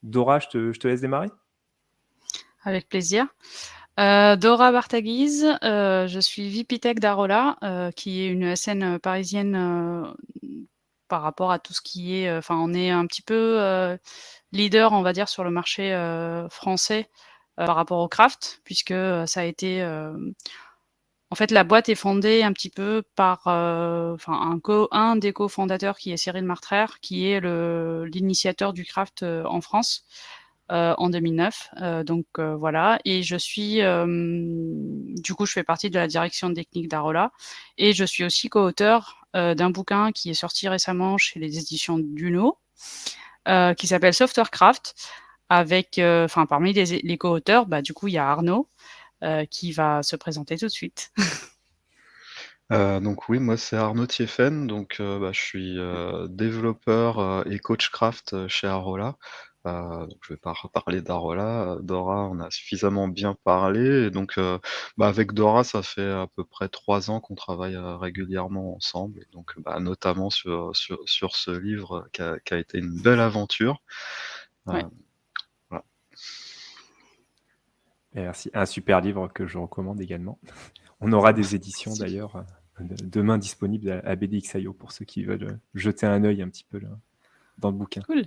Dora, je te laisse démarrer. Avec plaisir. Dora Bartaguise, je suis VP Tech d'Arola, qui est une ESN parisienne par rapport à tout ce qui est. Enfin, on est un petit peu leader, on va dire, sur le marché français par rapport au craft, puisque ça a été. En fait, la boîte est fondée un petit peu par un des cofondateurs qui est Cyril Martrer, qui est l'initiateur du craft en France en 2009. Voilà. Et je suis, du coup, je fais partie de la direction technique d'Arola. Et je suis aussi co-auteur d'un bouquin qui est sorti récemment chez les éditions Duno, qui s'appelle Softwarecraft. Parmi les co-auteurs, du coup, il y a Arnaud qui va se présenter tout de suite. Donc oui, moi c'est Arnaud Thieffen, je suis développeur et coach craft chez Arola. Donc je vais pas reparler d'Arola. Dora, on a suffisamment bien parlé. Avec Dora, ça fait à peu près 3 ans qu'on travaille régulièrement ensemble, et donc notamment sur ce livre qui a été une belle aventure. Ouais. Voilà. Merci. Un super livre que je recommande également. On aura des éditions d'ailleurs demain disponibles à BDX.io pour ceux qui veulent jeter un œil un petit peu dans le bouquin. Cool.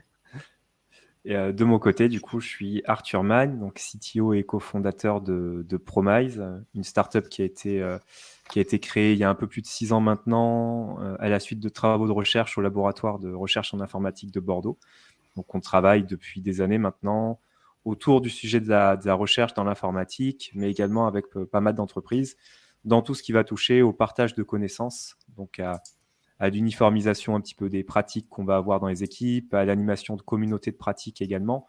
Et de mon côté, du coup, je suis Arthur Magne, donc CTO et cofondateur de Promise, une startup qui a été créée il y a un peu plus de 6 ans maintenant, à la suite de travaux de recherche au laboratoire de recherche en informatique de Bordeaux. Donc, on travaille depuis des années maintenant autour du sujet de la recherche dans l'informatique, mais également avec pas mal d'entreprises, dans tout ce qui va toucher au partage de connaissances, donc à l'uniformisation un petit peu des pratiques qu'on va avoir dans les équipes, à l'animation de communautés de pratiques également,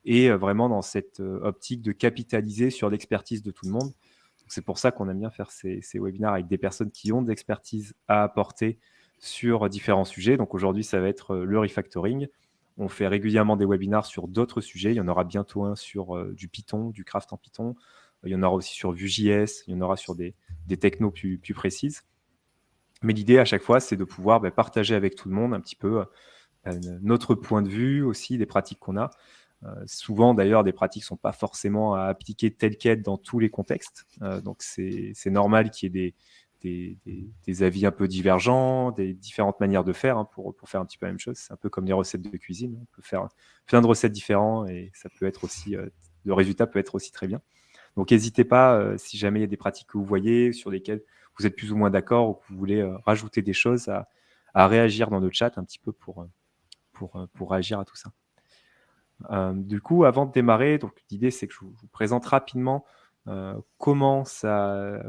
et vraiment dans cette optique de capitaliser sur l'expertise de tout le monde. Donc, c'est pour ça qu'on aime bien faire ces webinaires avec des personnes qui ont de l'expertise à apporter sur différents sujets. Donc aujourd'hui, ça va être le refactoring. On fait régulièrement des webinaires sur d'autres sujets. Il y en aura bientôt un sur du Python, du craft en Python. Il y en aura aussi sur Vue.js. Il y en aura sur des technos plus précises. Mais l'idée à chaque fois, c'est de pouvoir partager avec tout le monde un petit peu notre point de vue aussi, des pratiques qu'on a. Souvent, d'ailleurs, des pratiques ne sont pas forcément à appliquer telles quelles dans tous les contextes. Donc, c'est normal qu'il y ait des avis un peu divergents, des différentes manières de faire pour faire un petit peu la même chose. C'est un peu comme les recettes de cuisine. On peut faire plein de recettes différentes et ça peut être aussi, le résultat peut être aussi très bien. Donc, n'hésitez pas, si jamais il y a des pratiques que vous voyez sur lesquelles vous êtes plus ou moins d'accord ou que vous voulez rajouter des choses, à réagir dans le chat un petit peu pour réagir à tout ça. Du coup, avant de démarrer, donc l'idée c'est que je vous présente rapidement comment ça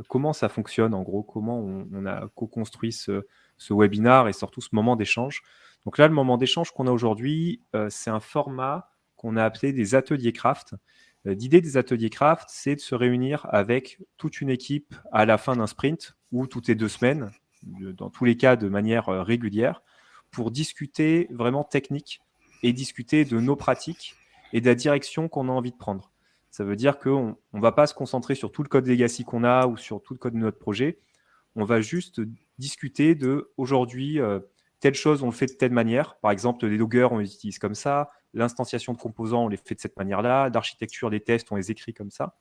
fonctionne, en gros, comment on a co-construit ce webinar et surtout ce moment d'échange. Donc là, le moment d'échange qu'on a aujourd'hui, c'est un format qu'on a appelé des ateliers craft. L'idée des ateliers craft, c'est de se réunir avec toute une équipe à la fin d'un sprint ou toutes les 2 semaines, dans tous les cas de manière régulière, pour discuter vraiment technique et discuter de nos pratiques et de la direction qu'on a envie de prendre. Ça veut dire qu'on ne va pas se concentrer sur tout le code legacy qu'on a ou sur tout le code de notre projet. On va juste discuter de aujourd'hui, telle chose, on le fait de telle manière. Par exemple, les loggers, on les utilise comme ça. L'instanciation de composants, on les fait de cette manière-là. L'architecture, les tests, on les écrit comme ça.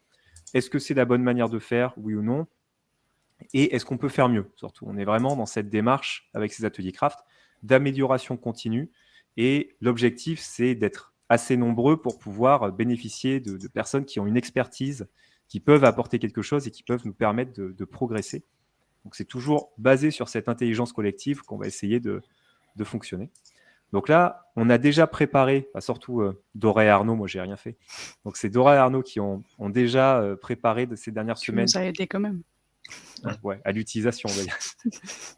Est-ce que c'est la bonne manière de faire, oui ou non? Et est-ce qu'on peut faire mieux? Surtout, on est vraiment dans cette démarche avec ces ateliers craft d'amélioration continue. Et l'objectif, c'est d'être assez nombreux pour pouvoir bénéficier de personnes qui ont une expertise, qui peuvent apporter quelque chose et qui peuvent nous permettre de progresser. Donc, c'est toujours basé sur cette intelligence collective qu'on va essayer de fonctionner. Donc là, on a déjà préparé, surtout Dora et Arnaud, moi, j'ai rien fait. Donc, c'est Dora et Arnaud qui ont déjà préparé de ces dernières semaines. Tu nous as aidé quand même. Ouais, à l'utilisation, on va dire.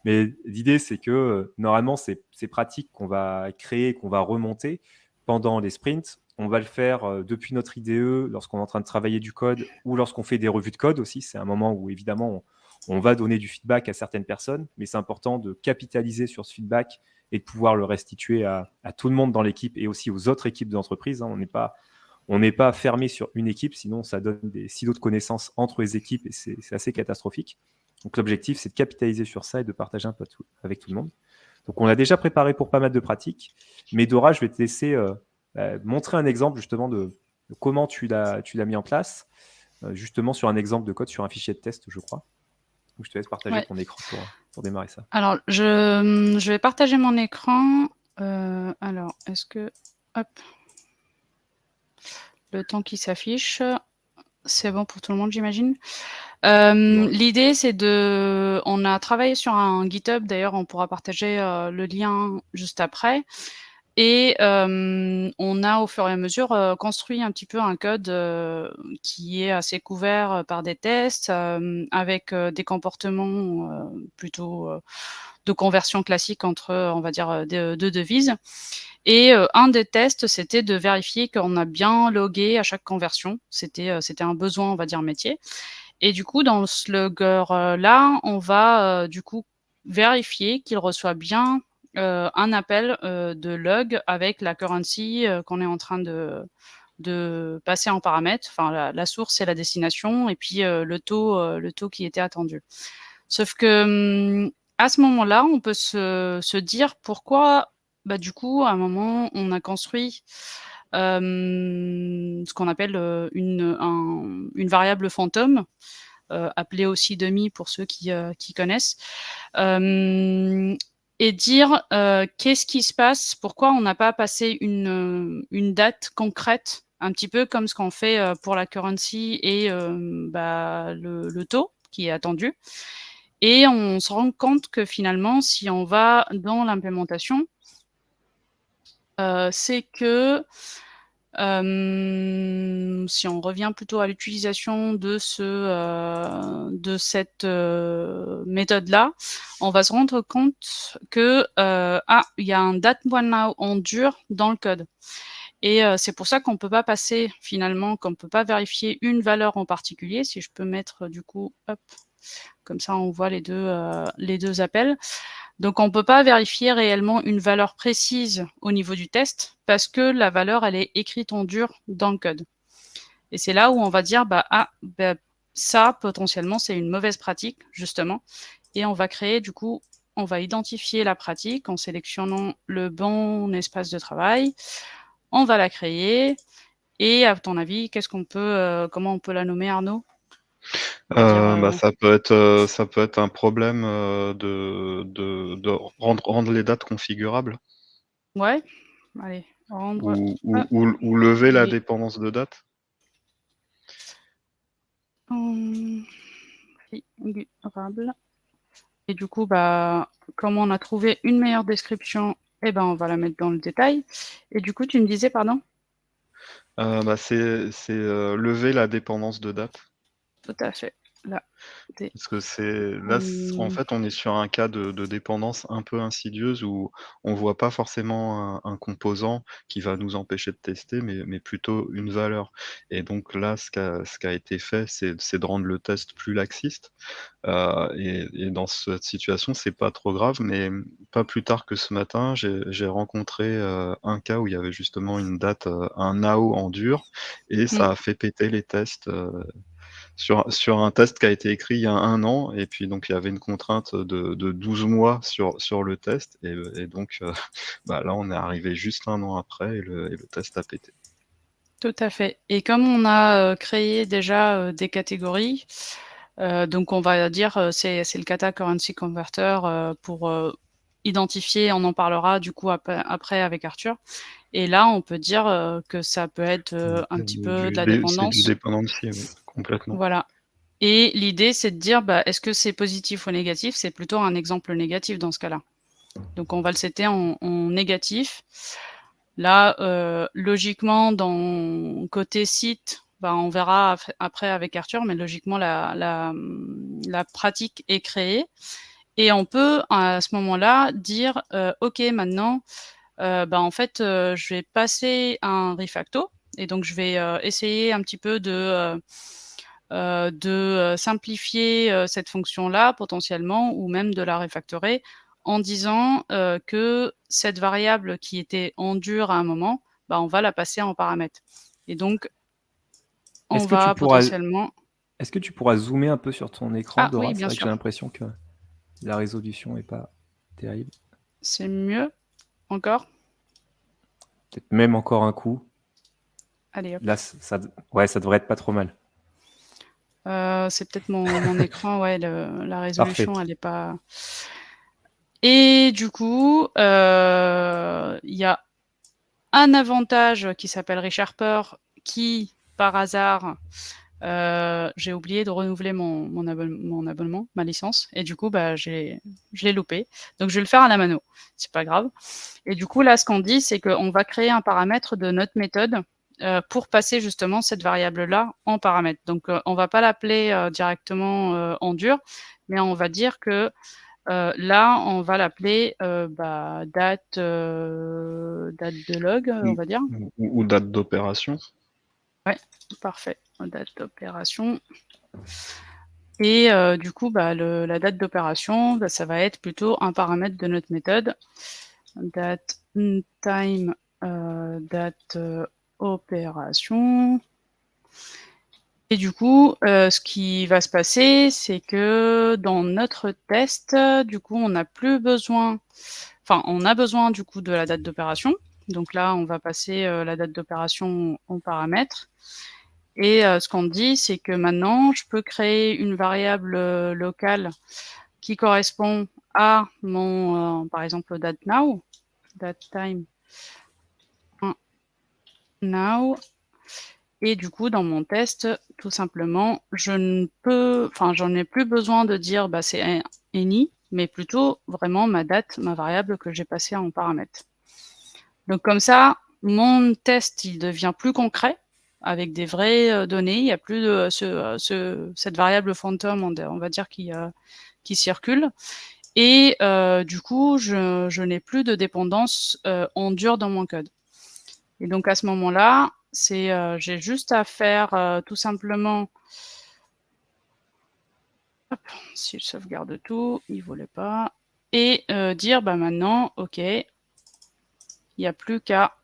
Mais l'idée, c'est que normalement, ces pratiques qu'on va créer, qu'on va remonter pendant les sprints, on va le faire depuis notre IDE lorsqu'on est en train de travailler du code ou lorsqu'on fait des revues de code aussi. C'est un moment où, évidemment, on va donner du feedback à certaines personnes, mais c'est important de capitaliser sur ce feedback et de pouvoir le restituer à tout le monde dans l'équipe et aussi aux autres équipes d'entreprise. On n'est pas fermé sur une équipe, sinon ça donne des silos de connaissances entre les équipes et c'est assez catastrophique. Donc l'objectif, c'est de capitaliser sur ça et de partager un peu avec tout le monde. Donc on l'a déjà préparé pour pas mal de pratiques. Mais Dora, je vais te laisser montrer un exemple justement de comment tu l'as mis en place, justement sur un exemple de code sur un fichier de test, je crois. Donc, je te laisse partager Ouais. ton écran pour démarrer ça. Alors, je vais partager mon écran. Alors, est-ce que... Hop. Le temps qui s'affiche. C'est bon pour tout le monde, j'imagine. L'idée, c'est de... On a travaillé sur un GitHub, d'ailleurs, on pourra partager le lien juste après. Et on a, au fur et à mesure, construit un petit peu un code qui est assez couvert par des tests, avec des comportements plutôt de conversion classique entre, on va dire, deux devises. Et un des tests, c'était de vérifier qu'on a bien logué à chaque conversion. C'était un besoin, on va dire, métier. Et du coup, dans ce logger-là, on va du coup vérifier qu'il reçoit bien un appel de log avec la currency qu'on est en train de passer en paramètre. Enfin, la source et la destination, et puis le taux qui était attendu. Sauf que à ce moment-là, on peut se dire pourquoi, du coup, à un moment, on a construit ce qu'on appelle une variable fantôme, appelée aussi demi pour ceux qui connaissent, et dire qu'est-ce qui se passe, pourquoi on n'a pas passé une date concrète, un petit peu comme ce qu'on fait pour la currency et le taux qui est attendu. Et on se rend compte que finalement, si on va dans l'implémentation, c'est que si on revient plutôt à l'utilisation de cette méthode-là, on va se rendre compte que il y a un date.now en dur dans le code. Et c'est pour ça qu'on ne peut pas passer finalement, qu'on ne peut pas vérifier une valeur en particulier. Si je peux mettre du coup, hop, comme ça on voit les deux appels. Donc, on ne peut pas vérifier réellement une valeur précise au niveau du test parce que la valeur, elle est écrite en dur dans le code. Et c'est là où on va dire, ça, potentiellement, c'est une mauvaise pratique, justement. Et on va créer, du coup, on va identifier la pratique en sélectionnant le bon espace de travail. On va la créer. Et à ton avis, comment on peut la nommer, Arnaud? Ça peut être un problème de rendre les dates configurables Ouais, allez, rendre ou lever la dépendance de date. configurable. Et du coup, comme on a trouvé une meilleure description, on va la mettre dans le détail. Et du coup, tu me disais, pardon? C'est lever la dépendance de date. Tout à fait. Là, Parce que là, en fait, on est sur un cas de dépendance un peu insidieuse où on voit pas forcément un composant qui va nous empêcher de tester, mais plutôt une valeur. Et donc là, ce qui a été fait, c'est de rendre le test plus laxiste. Et dans cette situation, c'est pas trop grave, mais pas plus tard que ce matin, j'ai rencontré un cas où il y avait justement une date, un NAO en dur, et ça a fait péter les tests sur un test qui a été écrit il y a 1 an, et puis donc il y avait une contrainte de 12 mois sur le test, et donc là, on est arrivé juste 1 an après, et le test a pété. Tout à fait. Et comme on a créé déjà des catégories, donc on va dire c'est le kata currency converter pour identifier, on en parlera du coup après avec Arthur. Et là, on peut dire que ça peut être un petit peu de la dépendance. C'est du dependency, oui, complètement. Voilà. Et l'idée, c'est de dire, est-ce que c'est positif ou négatif? C'est plutôt un exemple négatif dans ce cas-là. Donc, on va le setter en négatif. Là, logiquement, dans côté site, on verra après avec Arthur, mais logiquement, la pratique est créée. Et on peut, à ce moment-là, dire, OK, maintenant, en fait, je vais passer un refacto. Et donc, je vais essayer un petit peu de simplifier cette fonction-là potentiellement, ou même de la refactorer en disant que cette variable qui était en dur à un moment, on va la passer en paramètre. Et donc, on va potentiellement... Est-ce que tu pourras zoomer un peu sur ton écran, Dora? Oui, C'est bien vrai que sûr. j'ai l'impression que la résolution n'est pas terrible. C'est mieux encore? peut-être même encore un coup. Allez, hop. Là, ça devrait être pas trop mal. C'est peut-être mon écran, ouais, la résolution, Parfait. elle est pas... Et du coup, il y a un avantage qui s'appelle ReSharper qui, par hasard, j'ai oublié de renouveler mon abonnement, ma licence, et du coup, je l'ai loupé. Donc, je vais le faire à la mano, c'est pas grave. Et du coup, là, ce qu'on dit, c'est qu'on va créer un paramètre de notre méthode pour passer justement cette variable-là en paramètre. Donc, on va pas l'appeler directement en dur, mais on va dire que là, on va l'appeler date de log, on va dire. Ou date d'opération. Ouais, parfait. Date d'opération. Et du coup, la date d'opération, ça va être plutôt un paramètre de notre méthode. Date time, date opération. Et du coup, ce qui va se passer, c'est que dans notre test, du coup, on a besoin du coup de la date d'opération. Donc là, on va passer la date d'opération en paramètre. Et ce qu'on dit, c'est que maintenant, je peux créer une variable locale qui correspond à mon, par exemple, date now, date time now. Et du coup, dans mon test, tout simplement, j'en ai plus besoin de dire c'est any, mais plutôt vraiment ma date, ma variable que j'ai passée en paramètre. Donc comme ça, mon test, il devient plus concret, avec des vraies données. Il n'y a plus de cette variable fantôme, on va dire, qui circule. Et du coup, je n'ai plus de dépendance en dur dans mon code. Et donc à ce moment-là, j'ai juste à faire tout simplement, hop, si je sauvegarde tout, il ne voulait pas, et dire maintenant, ok, il n'y a plus qu'à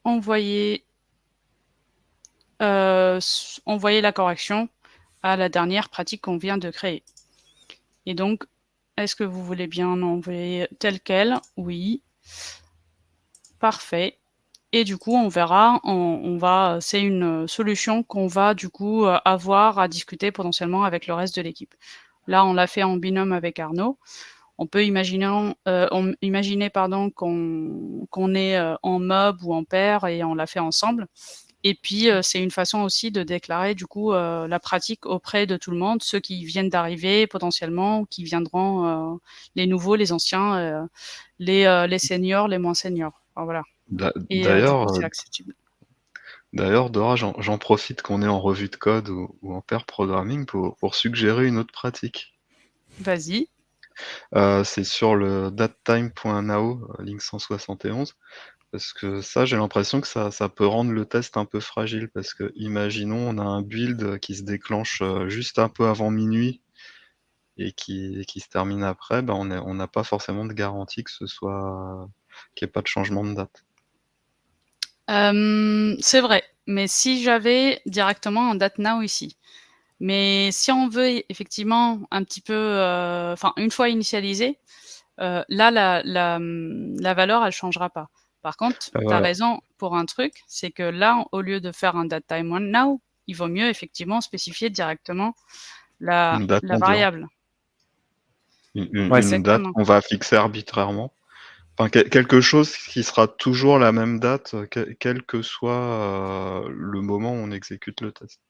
envoyer la correction à la dernière pratique qu'on vient de créer. Et donc, est-ce que vous voulez bien envoyer tel quel? Oui. Parfait. Et du coup, on verra, c'est une solution qu'on va du coup avoir à discuter potentiellement avec le reste de l'équipe. Là, on l'a fait en binôme avec Arnaud. On peut imaginer, qu'on est en mob ou en pair et on l'a fait ensemble. Et puis, c'est une façon aussi de déclarer du coup la pratique auprès de tout le monde, ceux qui viennent d'arriver potentiellement, ou qui viendront, les nouveaux, les anciens, les seniors, les moins seniors. Enfin, voilà. Et du coup, c'est accessible. D'ailleurs, Dora, j'en profite qu'on est en revue de code ou en pair programming pour suggérer une autre pratique. Vas-y. C'est sur le datetime.now, link 171, parce que ça, j'ai l'impression que ça peut rendre le test un peu fragile, parce que imaginons, on a un build qui se déclenche juste un peu avant minuit et qui se termine après, on n'a pas forcément de garantie qu'il n'y ait pas de changement de date. C'est vrai, mais si j'avais directement un date now ici. Mais si on veut effectivement un petit peu, une fois initialisé, là, la valeur, elle changera pas. Par contre, tu as Voilà. raison pour un truc, c'est que là, au lieu de faire un date time one now, il vaut mieux effectivement spécifier directement la Une date en dur. variable. Une date qu'on va fixer arbitrairement. Enfin, quelque chose qui sera toujours la même date, quel que soit le moment où on exécute le test.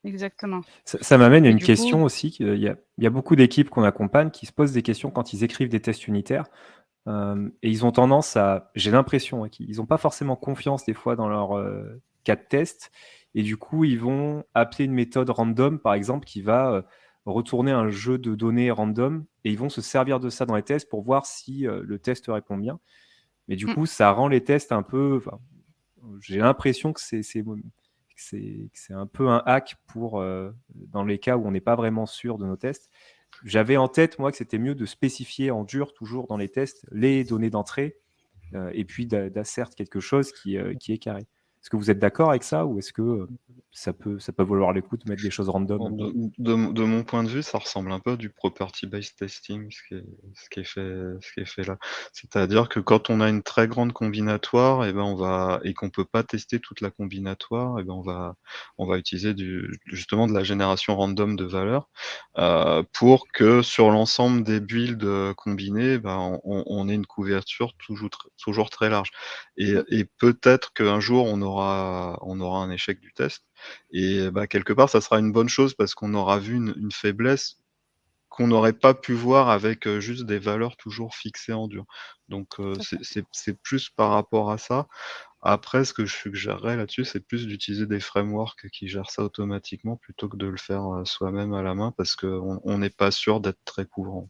Exactement. Ça m'amène à Et une du coup, question aussi. Il y a beaucoup d'équipes qu'on accompagne qui se posent des questions quand ils écrivent des tests unitaires. Et ils ont tendance à, j'ai l'impression, qu'ils n'ont pas forcément confiance des fois dans leur cas de test. Et du coup, ils vont appeler une méthode random, par exemple, qui va retourner un jeu de données random. Et ils vont se servir de ça dans les tests pour voir si le test répond bien. Mais du coup, ça rend les tests un peu... j'ai l'impression que c'est un peu un hack pour dans les cas où on n'est pas vraiment sûr de nos tests. J'avais en tête, moi, que c'était mieux de spécifier en dur, toujours dans les tests, les données d'entrée et puis d'assert quelque chose qui est carré. Est-ce que vous êtes d'accord avec ça ou est-ce que ça peut valoir le coup de mettre des choses random? De mon point de vue, ça ressemble un peu à du property-based testing, ce qui est fait là. C'est-à-dire que quand on a une très grande combinatoire, et qu'on peut pas tester toute la combinatoire, on va utiliser justement de la génération random de valeurs, pour que sur l'ensemble des builds combinés, on ait une couverture toujours très large. Et peut-être qu'un jour on aura un échec du test. Et quelque part, ça sera une bonne chose parce qu'on aura vu une faiblesse qu'on n'aurait pas pu voir avec juste des valeurs toujours fixées en dur. Donc c'est plus par rapport à ça. Après, ce que je suggérerais là-dessus, c'est plus d'utiliser des frameworks qui gèrent ça automatiquement plutôt que de le faire soi-même à la main parce qu'on n'est pas sûr d'être très couvrant.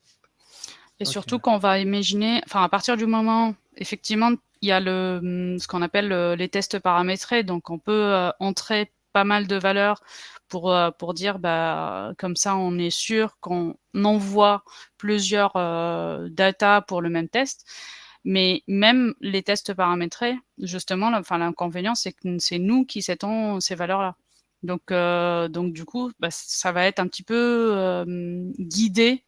Et surtout qu'on va imaginer, enfin à partir du moment, effectivement, il y a ce qu'on appelle les tests paramétrés, donc on peut entrer pas mal de valeurs pour dire, comme ça on est sûr qu'on envoie plusieurs data pour le même test. Mais même les tests paramétrés, justement, l'inconvénient, c'est que c'est nous qui setons ces valeurs-là. Donc du coup, ça va être un petit peu guidé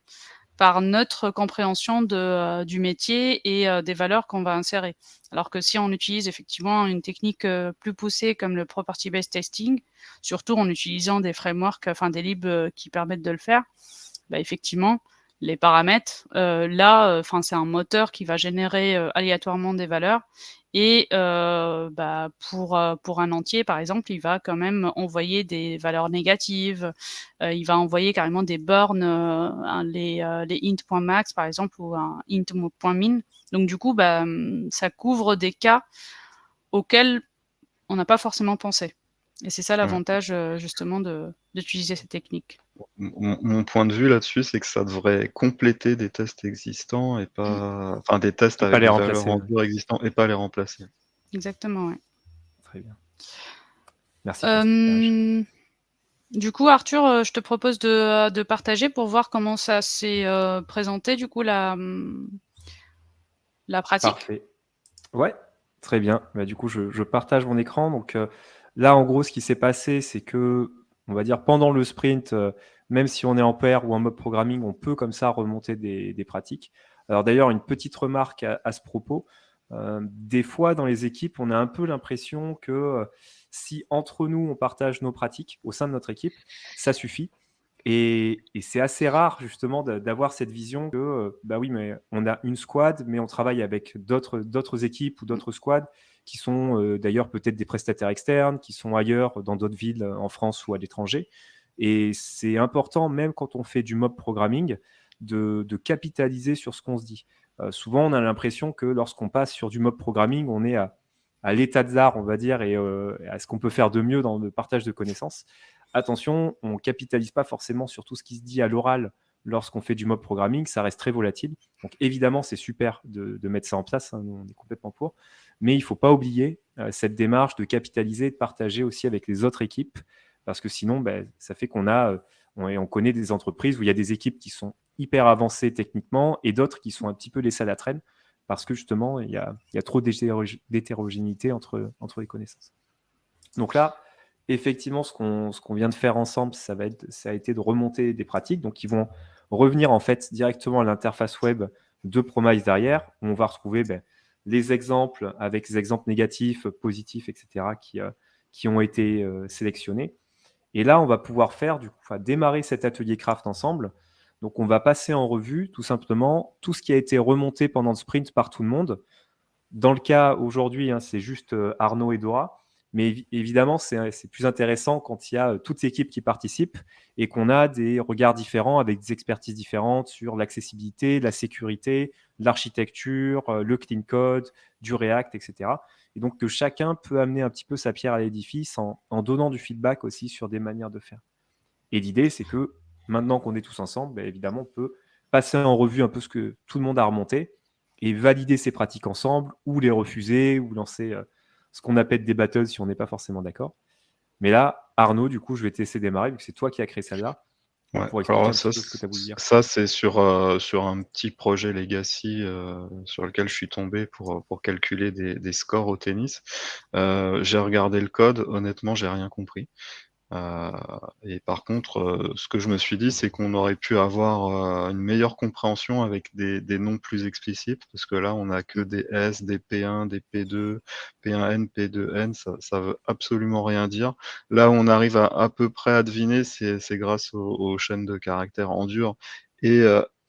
par notre compréhension du métier et des valeurs qu'on va insérer. Alors que si on utilise effectivement une technique plus poussée comme le property-based testing, surtout en utilisant des frameworks, enfin des libs qui permettent de le faire, effectivement, les paramètres, là, c'est un moteur qui va générer aléatoirement des valeurs et pour un entier, par exemple, il va quand même envoyer des valeurs négatives, il va envoyer carrément des bornes, les int.max, par exemple, ou un int.min. Donc du coup, ça couvre des cas auxquels on n'a pas forcément pensé. Et c'est ça l'avantage, justement, d'utiliser cette technique. Mon point de vue là-dessus, c'est que ça devrait compléter des tests existants et pas, enfin des tests Et pas avec les des valeurs remplacer, en ouais. dur existants et pas les remplacer. Exactement, ouais. Très bien. Merci pour cet éclairage. Du coup, Arthur, je te propose de partager pour voir comment ça s'est présenté, du coup, la pratique. Parfait. Ouais, très bien. Du coup, je partage mon écran. Donc là, en gros, ce qui s'est passé, c'est que, on va dire, pendant le sprint, même si on est en pair ou en mode programming, on peut comme ça remonter des pratiques. Alors d'ailleurs, une petite remarque à ce propos. Des fois, dans les équipes, on a un peu l'impression que si entre nous, on partage nos pratiques au sein de notre équipe, ça suffit. Et c'est assez rare justement d'avoir cette vision que, oui, mais on a une squad, mais on travaille avec d'autres équipes ou d'autres squads qui sont d'ailleurs peut-être des prestataires externes, qui sont ailleurs dans d'autres villes en France ou à l'étranger. Et c'est important, même quand on fait du mob programming, de capitaliser sur ce qu'on se dit. Souvent, on a l'impression que lorsqu'on passe sur du mob programming, on est à l'état de l'art, on va dire, et à ce qu'on peut faire de mieux dans le partage de connaissances. Attention, on ne capitalise pas forcément sur tout ce qui se dit à l'oral lorsqu'on fait du mob programming, ça reste très volatile. Donc évidemment, c'est super de mettre ça en place, hein, nous, on est complètement pour. Mais il ne faut pas oublier cette démarche de capitaliser, de partager aussi avec les autres équipes, parce que sinon, ça fait on connaît des entreprises où il y a des équipes qui sont hyper avancées techniquement et d'autres qui sont un petit peu laissées à la traîne, parce que justement, il y a trop d'hétérogénéité entre les connaissances. Donc là, effectivement, ce qu'on vient de faire ensemble, ça a été de remonter des pratiques, donc ils vont revenir en fait directement à l'interface web de Promise derrière, où on va retrouver les exemples avec les exemples négatifs, positifs, etc., qui ont été sélectionnés. Et là, on va pouvoir démarrer cet atelier craft ensemble. Donc, on va passer en revue tout simplement tout ce qui a été remonté pendant le sprint par tout le monde. Dans le cas aujourd'hui, c'est juste Arnaud et Dora. Mais évidemment, c'est plus intéressant quand il y a toute l'équipe qui participe et qu'on a des regards différents avec des expertises différentes sur l'accessibilité, la sécurité, l'architecture, le clean code, du React, etc. Et donc que chacun peut amener un petit peu sa pierre à l'édifice en donnant du feedback aussi sur des manières de faire. Et l'idée, c'est que maintenant qu'on est tous ensemble, évidemment, on peut passer en revue un peu ce que tout le monde a remonté et valider ces pratiques ensemble ou les refuser ou lancer ce qu'on appelle des battles si on n'est pas forcément d'accord. Mais là, Arnaud, du coup, je vais te laisser démarrer vu que c'est toi qui as créé celle-là. Ouais, pour alors expliquer là, un petit peu ce que tu as voulu dire. ça c'est sur un petit projet legacy, sur lequel je suis tombé pour calculer des scores au tennis. J'ai regardé le code, honnêtement, j'ai rien compris. Heu et par contre, ce que je me suis dit, c'est qu'on aurait pu avoir, une meilleure compréhension avec des noms plus explicites, parce que là, on a que des S, des P1, des P2, P1N, P2N, ça veut absolument rien dire. Là où on arrive à peu près à deviner, c'est grâce aux chaînes de caractères en dur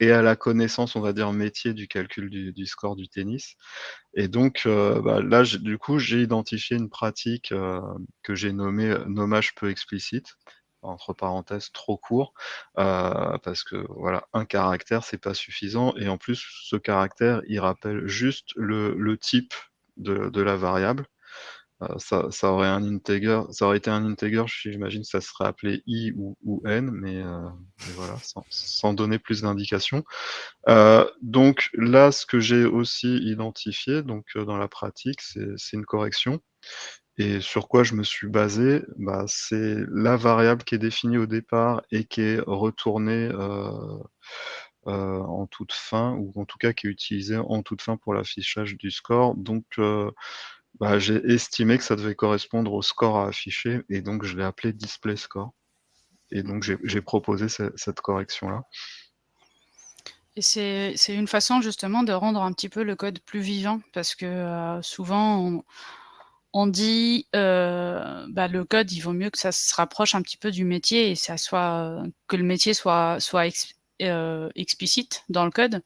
et à la connaissance, on va dire, métier du calcul du score du tennis. Et donc, bah, là, du coup, j'ai identifié une pratique, que j'ai nommée, nommage peu explicite, entre parenthèses trop court, parce que voilà, un caractère, c'est pas suffisant et en plus, ce caractère, il rappelle juste le type de la variable. Ça aurait ça aurait été un integer, j'imagine que ça serait appelé i ou n, mais voilà, sans donner plus d'indications. Donc là, ce que j'ai aussi identifié, donc dans la pratique, c'est une correction et sur quoi je me suis basé? Bah, c'est la variable qui est définie au départ et qui est retournée, en toute fin ou en tout cas qui est utilisée en toute fin pour l'affichage du score. Donc bah, j'ai estimé que ça devait correspondre au score à afficher et donc je l'ai appelé display score et donc j'ai proposé cette correction-là. Et c'est une façon justement de rendre un petit peu le code plus vivant parce que, souvent on dit, bah, le code, il vaut mieux que ça se rapproche un petit peu du métier et ça soit, que le métier soit explicite dans le code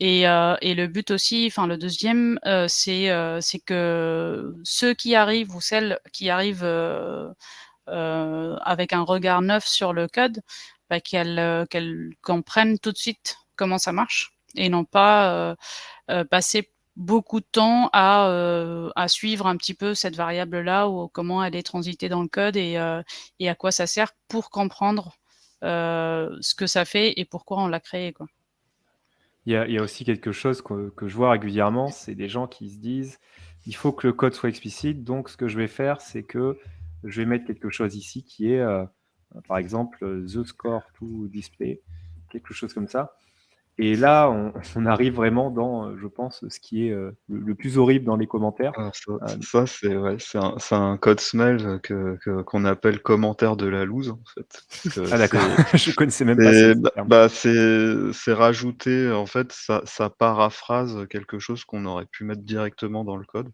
et le but aussi, enfin le deuxième, c'est que ceux qui arrivent ou celles qui arrivent, avec un regard neuf sur le code, bah, qu'elles comprennent tout de suite comment ça marche et non pas, passer beaucoup de temps à suivre un petit peu cette variable-là ou comment elle est transitée dans le code et à quoi ça sert pour comprendre, ce que ça fait et pourquoi on l'a créé, quoi. Il y a aussi quelque chose que je vois régulièrement, c'est des gens qui se disent: «Il faut que le code soit explicite, donc ce que je vais faire, c'est que je vais mettre quelque chose ici qui est, par exemple, the score to display», quelque chose comme ça. Et là, on arrive vraiment dans, je pense, ce qui est, le plus horrible dans les commentaires. Alors Hem, c'est ouais, c'est un code smell, qu'on appelle commentaire de la loose, en fait. Parce que ah d'accord, je connaissais même pas ce terme. c'est rajouter, en fait, ça paraphrase quelque chose qu'on aurait pu mettre directement dans le code.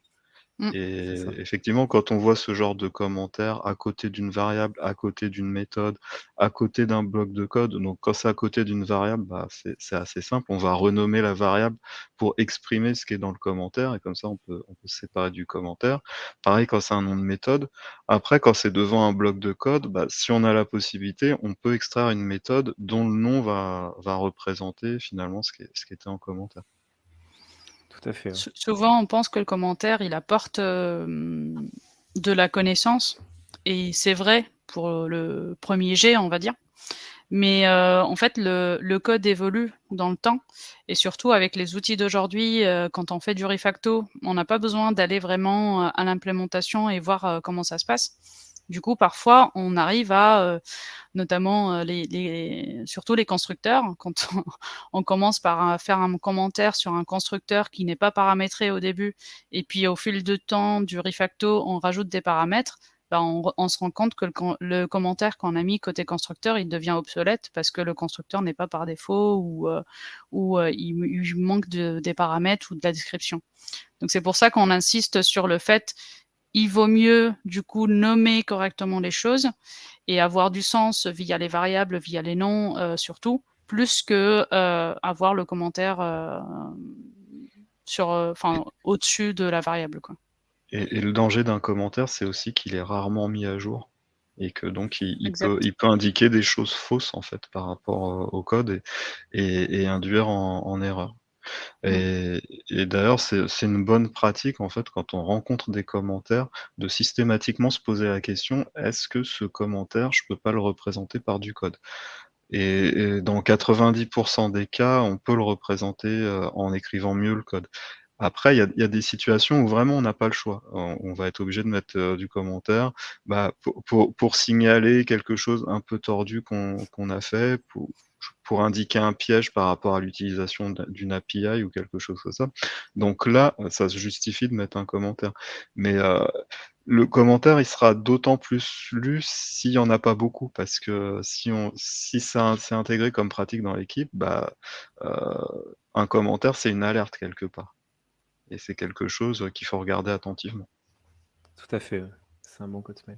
Mmh, C'est Et ça. effectivement, quand on voit ce genre de commentaires à côté d'une variable, à côté d'une méthode, à côté d'un bloc de code, donc quand c'est à côté d'une variable, bah, c'est assez simple. On va renommer la variable pour exprimer ce qui est dans le commentaire et comme ça on peut se séparer du commentaire. Pareil quand c'est un nom de méthode. Après, quand c'est devant un bloc de code, bah, si on a la possibilité, on peut extraire une méthode dont le nom va représenter finalement ce qui était en commentaire. Tout à fait, ouais. souvent on pense que le commentaire il apporte, de la connaissance et c'est vrai pour le premier jet, on va dire. Mais, en fait, le code évolue dans le temps et surtout avec les outils d'aujourd'hui, quand on fait du refacto, on n'a pas besoin d'aller vraiment, à l'implémentation et voir, comment ça se passe. Du coup, parfois, on arrive à, notamment, surtout les constructeurs, quand on commence par, faire un commentaire sur un constructeur qui n'est pas paramétré au début et puis au fil du temps du refacto, on rajoute des paramètres, bah, on se rend compte que le commentaire qu'on a mis côté constructeur, il devient obsolète parce que le constructeur n'est pas par défaut ou il manque des paramètres ou de la description. Donc c'est pour ça qu'on insiste sur le fait, il vaut mieux du coup nommer correctement les choses et avoir du sens via les variables, via les noms, surtout, plus que, avoir le commentaire, sur, enfin au-dessus de la variable, quoi. Et le danger d'un commentaire, c'est aussi qu'il est rarement mis à jour et que donc il peut Exact. il peut indiquer des choses fausses, en fait, par rapport, au code et induire en erreur. Mmh. Et et d'ailleurs, c'est une bonne pratique, en fait, quand on rencontre des commentaires, de systématiquement se poser la question: «Est-ce que ce commentaire, je peux pas le représenter par du code?» Et dans 90 des cas, on peut le représenter, en écrivant mieux le code. Après, il y a des situations où vraiment on n'a pas le choix. On va être obligé de mettre, du commentaire, pour signaler quelque chose un peu tordu qu'on a fait, pour indiquer un piège par rapport à l'utilisation d'une API ou quelque chose comme ça. Donc là, ça se justifie de mettre un commentaire. Mais, le commentaire, il sera d'autant plus lu s'il y en a pas beaucoup parce que si ça c'est intégré comme pratique dans l'équipe, heu, un commentaire, c'est une alerte quelque part et c'est quelque chose, qu'il faut regarder attentivement. Tout à fait, ouais. C'est un bon code smail.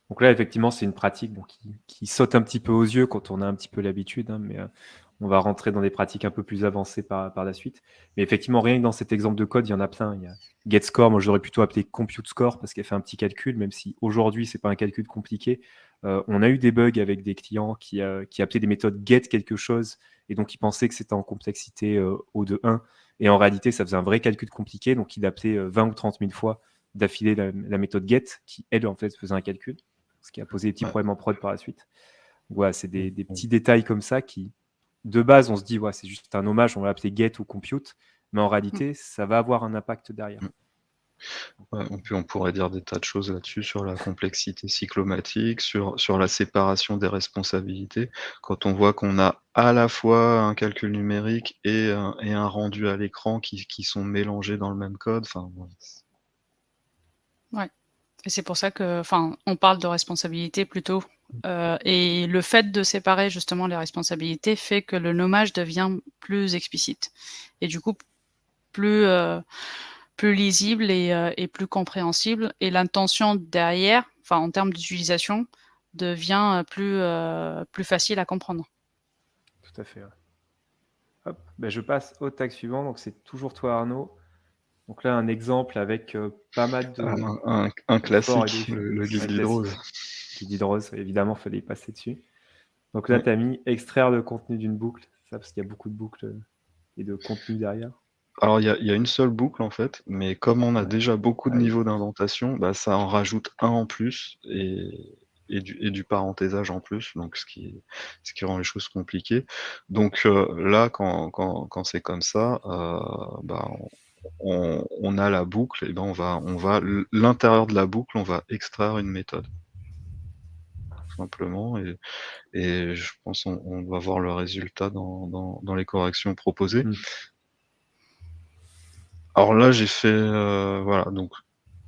Donc là, effectivement, c'est une pratique bon, qui saute un petit peu aux yeux quand on a un petit peu l'habitude, hein, mais on va rentrer dans des pratiques un peu plus avancées par la suite. Mais effectivement, rien que dans cet exemple de code, il y en a plein. Il y a getScore, moi j'aurais plutôt appelé ComputeScore parce qu'elle fait un petit calcul, même si aujourd'hui, c'est pas un calcul compliqué. On a eu des bugs avec des clients qui appelaient des méthodes get quelque chose et donc ils pensaient que c'était en complexité O de 1. Et en réalité, ça faisait un vrai calcul compliqué, donc il appelait 20 ou 30 000 fois d'affilée la méthode get qui, elle, en fait, faisait un calcul, ce qui a posé des petits Ouais. problèmes en prod par la suite. Donc, voilà, c'est des Mmh. petits détails comme ça qui, de base, on se dit, ouais, c'est juste un hommage, on va l'appeler get ou compute, mais en réalité, ça va avoir un impact derrière. Mmh. Ouais, et puis on pourrait dire des tas de choses là-dessus, sur la complexité cyclomatique, sur la séparation des responsabilités. Quand on voit qu'on a à la fois un calcul numérique et un rendu à l'écran qui sont mélangés dans le même code, enfin, ouais. Ouais, et c'est pour ça que enfin, on parle de responsabilité plutôt, et le fait de séparer justement les responsabilités fait que le nommage devient plus explicite et du coup plus, plus lisible et plus compréhensible et l'intention derrière, enfin en termes d'utilisation, devient, plus facile à comprendre. Tout à fait, ouais. Hop, ben, je passe au tag suivant, donc c'est toujours toi, Arnaud. Donc là, un exemple avec pas mal Un de for et de classique, if. le guide Un d'Hydrose. classique. Guide Hydrose, évidemment, il fallait y passer dessus. Donc là, Ouais. tu as mis extraire le contenu d'une boucle, c'est ça, parce qu'il y a beaucoup de boucles et de contenu derrière. Alors il y a une seule boucle en fait, mais comme on a Ouais. déjà beaucoup de Ah oui. niveaux d'indentation, ça en rajoute un en plus et du paraንthésage en plus, donc ce qui rend les choses compliquées. Donc là, quand c'est comme ça, on a la boucle et ben on va l'intérieur de la boucle, on va extraire une méthode, tout simplement et je pense on va voir le résultat dans les corrections proposées. Mmh. Alors là, j'ai fait, voilà, donc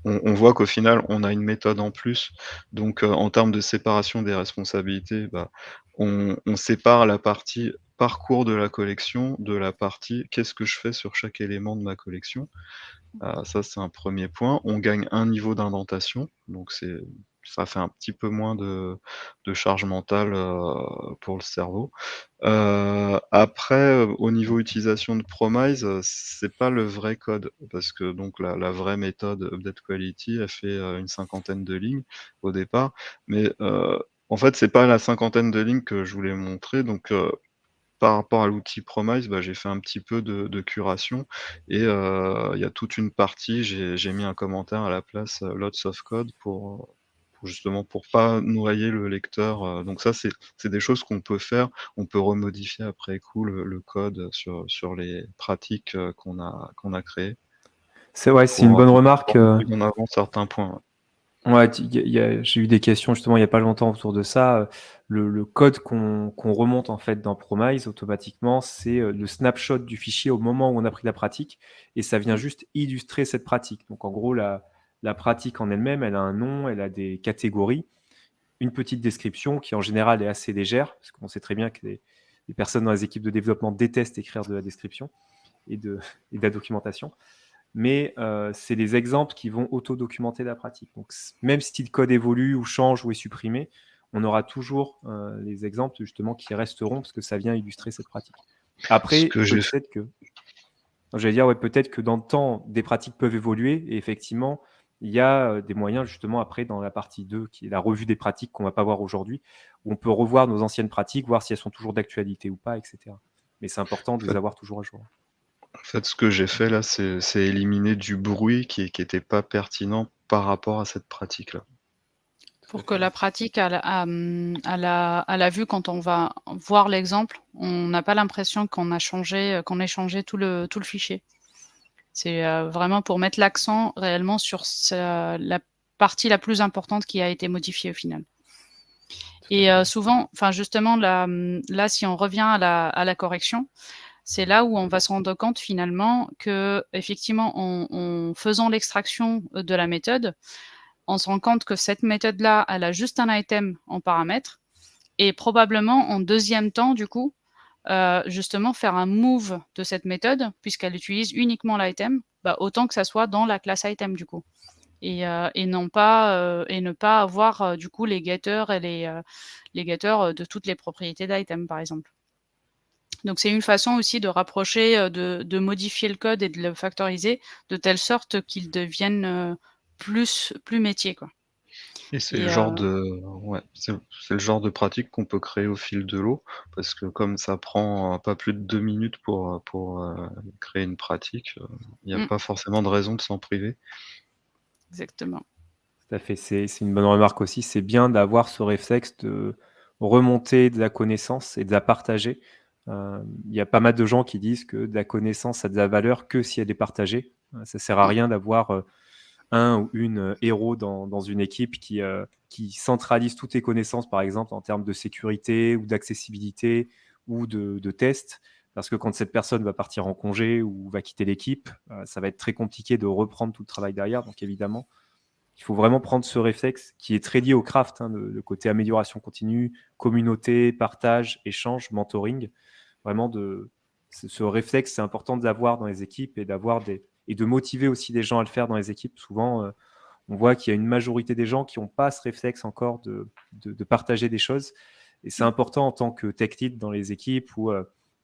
on voit qu'au final, on a une méthode en plus. Donc, en termes de séparation des responsabilités, on sépare la partie parcours de la collection de la partie qu'est-ce que je fais sur chaque élément de ma collection. Ça, c'est un premier point. On gagne un niveau d'indentation, donc ça fait un petit peu moins de charge mentale, pour le cerveau. Après, au niveau utilisation de Promise, c'est pas le vrai code parce que donc la vraie méthode update quality, elle fait, une cinquantaine de lignes au départ. Mais, en fait, c'est pas la cinquantaine de lignes que je voulais montrer donc, par rapport à l'outil Promise, j'ai fait un petit peu de curation et il y a toute une partie, j'ai mis un commentaire à la place, lots of code pour justement pour pas noyer le lecteur, donc ça c'est des choses qu'on peut faire. On peut remodifier après coup le code sur les pratiques, qu'on a créées C'est ouais, c'est une pour, bonne pour remarque. mettre en avant certains points. Ouais, j'ai eu des questions justement il y a pas longtemps autour de ça. Le code qu'on remonte en fait dans Promise automatiquement, c'est le snapshot du fichier au moment où on a pris la pratique et ça vient juste illustrer cette pratique. Donc en gros, la pratique en elle-même, elle a un nom, elle a des catégories, une petite description qui en général est assez légère, parce qu'on sait très bien que les personnes dans les équipes de développement détestent écrire de la description et et de la documentation. Mais c'est les exemples qui vont auto-documenter la pratique. Donc même si le code évolue ou change ou est supprimé, on aura toujours les exemples justement qui resteront parce que ça vient illustrer cette pratique. Ce Après, que j'ai peut-être que j'allais dire, ouais, peut-être que dans le temps, des pratiques peuvent évoluer et effectivement, il y a des moyens justement après dans la partie 2, qui est la revue des pratiques qu'on va pas voir aujourd'hui, où on peut revoir nos anciennes pratiques, voir si elles sont toujours d'actualité ou pas, etc. Mais c'est important de les avoir toujours à jour. En fait, ce que j'ai fait là, c'est éliminer du bruit qui était pas pertinent par rapport à cette pratique-là. Tout à Pour que fait, ouais. la pratique à la vue, quand on va voir l'exemple, on n'a pas l'impression qu'on a changé tout le fichier. C'est vraiment pour mettre l'accent réellement sur la partie la plus importante qui a été modifiée au final. Tout à Et fait. souvent, enfin justement là, si on revient à la correction, c'est là où on va se rendre compte finalement qu'effectivement en faisant l'extraction, de la méthode, on se rend compte que cette méthode-là, elle a juste un item en paramètre et probablement en deuxième temps du coup, justement faire un move de cette méthode puisqu'elle utilise uniquement l'item, bah, autant que ça soit dans la classe item du coup et non pas, et ne pas avoir, du coup les getters et les getters, de toutes les propriétés d'item par exemple. Donc c'est une façon aussi de rapprocher, de modifier le code et de le factoriser de telle sorte qu'il devienne, plus métier, quoi. Et c'est le Et genre de ouais, c'est le genre de pratique qu'on peut créer au fil de l'eau, parce que comme ça prend, pas plus de 2 minutes pour créer une pratique, il y a mmh, pas forcément de raison de s'en priver. exactement. Tout à fait, c'est une bonne remarque aussi. C'est bien d'avoir ce réflexe de remonter de la connaissance et de la partager. Il y a pas mal de gens qui disent que de la connaissance a de la valeur que si elle est partagée. Ça sert à Mmh, rien d'avoir, un ou une, héros dans une équipe qui centralise toutes les connaissances, par exemple, en termes de sécurité ou d'accessibilité ou de tests. Parce que quand cette personne va partir en congé ou va quitter l'équipe, ça va être très compliqué de reprendre tout le travail derrière. Donc évidemment, il faut vraiment prendre ce réflexe qui est très lié au craft, hein, le côté amélioration continue, communauté, partage, échange, mentoring. Vraiment ce réflexe, c'est important de l'avoir dans les équipes et de motiver aussi les gens à le faire dans les équipes. Souvent, on voit qu'il y a une majorité des gens qui n'ont pas ce réflexe encore de partager des choses. Et c'est mmh. important en tant que tech lead dans les équipes ou